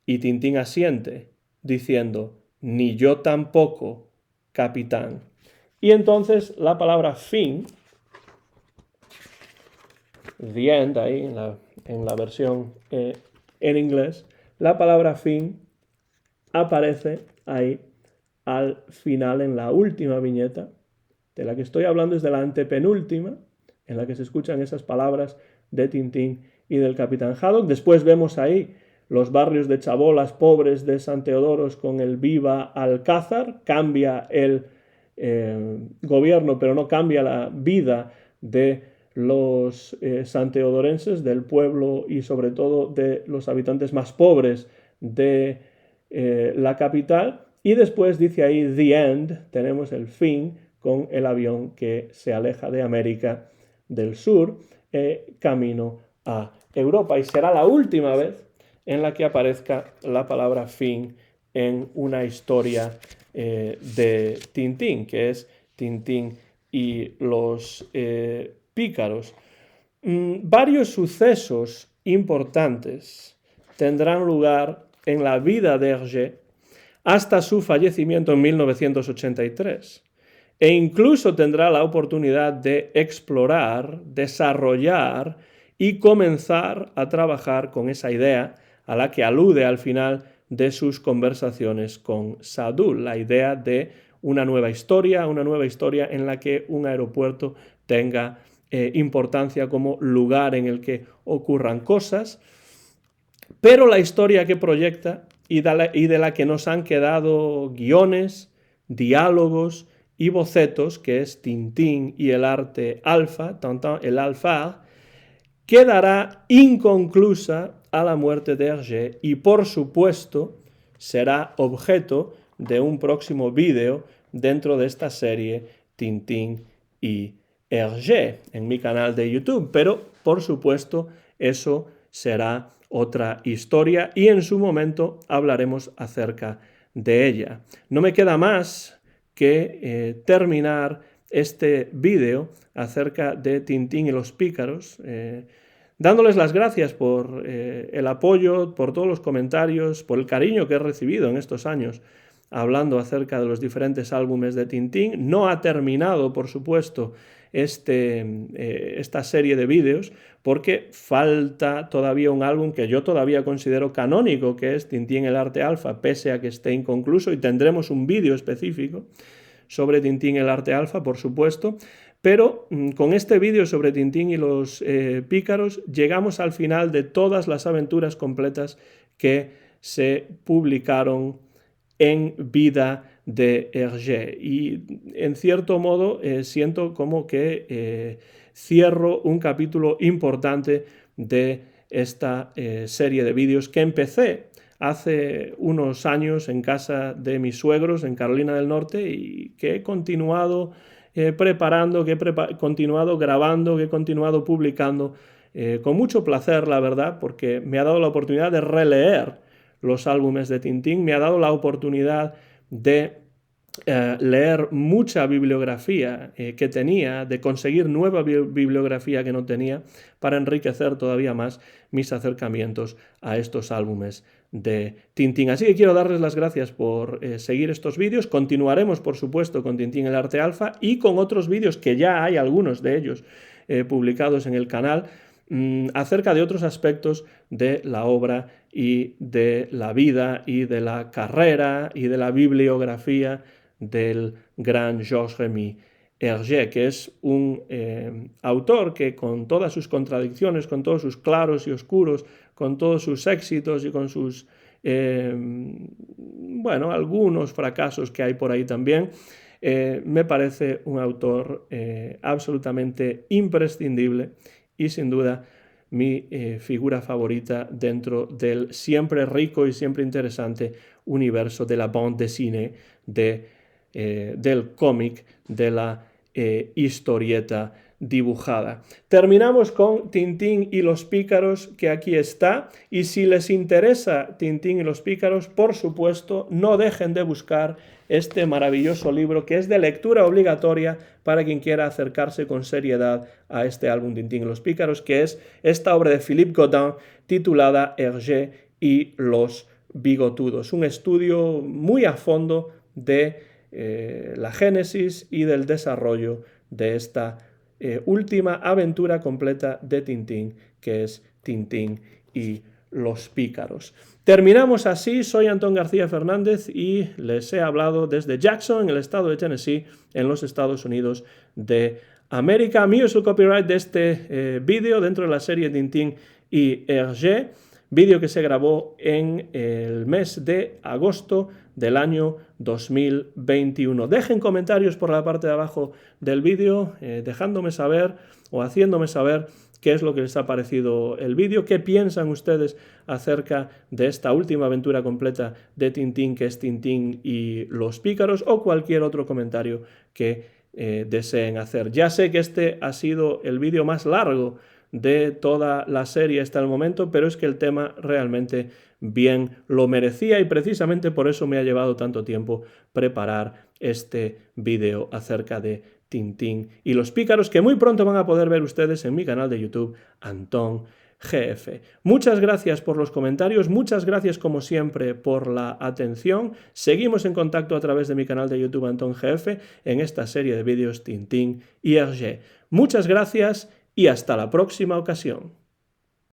Y Tintín asiente, diciendo: ni yo tampoco, capitán. Y entonces la palabra fin, the end, ahí en la versión en inglés, la palabra fin aparece ahí al final, en la última viñeta. De la que estoy hablando es de la antepenúltima, en la que se escuchan esas palabras de Tintín y del capitán Haddock. Después vemos ahí los barrios de chabolas pobres de San Teodoros con el Viva Alcázar. Cambia el gobierno, pero no cambia la vida de los santeodorenses, del pueblo y sobre todo de los habitantes más pobres de la capital. Y después dice ahí the end, tenemos el fin, con el avión que se aleja de América del Sur, camino a Europa. Y será la última vez en la que aparezca la palabra fin en una historia de Tintín, que es Tintín y los Pícaros. Varios sucesos importantes tendrán lugar en la vida de Hergé hasta su fallecimiento en 1983. E incluso tendrá la oportunidad de explorar, desarrollar y comenzar a trabajar con esa idea a la que alude al final de sus conversaciones con Sadoul, la idea de una nueva historia en la que un aeropuerto tenga importancia como lugar en el que ocurran cosas, pero la historia que proyecta y de la que nos han quedado guiones, diálogos y bocetos, que es Tintín y el arte alfa, Tintin el alfa, quedará inconclusa a la muerte de Hergé y, por supuesto, será objeto de un próximo vídeo dentro de esta serie Tintín y Hergé en mi canal de YouTube, pero, por supuesto, eso será otra historia y en su momento hablaremos acerca de ella. No me queda más que terminar este vídeo acerca de Tintín y los pícaros, dándoles las gracias por el apoyo, por todos los comentarios, por el cariño que he recibido en estos años hablando acerca de los diferentes álbumes de Tintín. No ha terminado, por supuesto, esta serie de vídeos, porque falta todavía un álbum que yo todavía considero canónico, que es Tintín el Arte Alfa, pese a que esté inconcluso, y tendremos un vídeo específico sobre Tintín el Arte Alfa, por supuesto, pero con este vídeo sobre Tintín y los pícaros llegamos al final de todas las aventuras completas que se publicaron en vida de Hergé, y en cierto modo siento como que cierro un capítulo importante de esta serie de vídeos que empecé hace unos años en casa de mis suegros en Carolina del Norte y que he continuado preparando, que he continuado grabando, que he continuado publicando con mucho placer, la verdad, porque me ha dado la oportunidad de releer los álbumes de Tintín, me ha dado la oportunidad de leer mucha bibliografía que tenía, de conseguir nueva bibliografía que no tenía, para enriquecer todavía más mis acercamientos a estos álbumes de Tintín. Así que quiero darles las gracias por seguir estos vídeos. Continuaremos, por supuesto, con Tintín el Arte Alfa y con otros vídeos que ya hay, algunos de ellos publicados en el canal, acerca de otros aspectos de la obra y de la vida y de la carrera y de la bibliografía del gran Georges-Rémy Hergé, que es un autor que, con todas sus contradicciones, con todos sus claros y oscuros, con todos sus éxitos y con sus, bueno, algunos fracasos que hay por ahí también, me parece un autor absolutamente imprescindible y sin duda mi figura favorita dentro del siempre rico y siempre interesante universo de la bande dessinée, del cómic, de la historieta dibujada. Terminamos con Tintín y los pícaros, que aquí está, y si les interesa Tintín y los pícaros, por supuesto, no dejen de buscar este maravilloso libro que es de lectura obligatoria para quien quiera acercarse con seriedad a este álbum Tintín y los pícaros, que es esta obra de Philippe Godin titulada Hergé y los bigotudos, un estudio muy a fondo de la génesis y del desarrollo de esta última aventura completa de Tintín, que es Tintín y los pícaros. Terminamos así. Soy Antón García Fernández y les he hablado desde Jackson, en el estado de Tennessee, en los Estados Unidos de América. Mío es el copyright de este vídeo dentro de la serie Tintín y Hergé, vídeo que se grabó en el mes de agosto del año 2021. Dejen comentarios por la parte de abajo del vídeo, dejándome saber o haciéndome saber qué es lo que les ha parecido el vídeo, qué piensan ustedes acerca de esta última aventura completa de Tintín, que es Tintín y los pícaros, o cualquier otro comentario que deseen hacer. Ya sé que este ha sido el vídeo más largo de toda la serie hasta el momento, pero es que el tema realmente bien lo merecía y precisamente por eso me ha llevado tanto tiempo preparar este vídeo acerca de Tintín y los pícaros, que muy pronto van a poder ver ustedes en mi canal de YouTube, Antón GF. Muchas gracias por los comentarios, muchas gracias como siempre por la atención. Seguimos en contacto a través de mi canal de YouTube, Antón GF, en esta serie de vídeos Tintín y Hergé. Muchas gracias y hasta la próxima ocasión.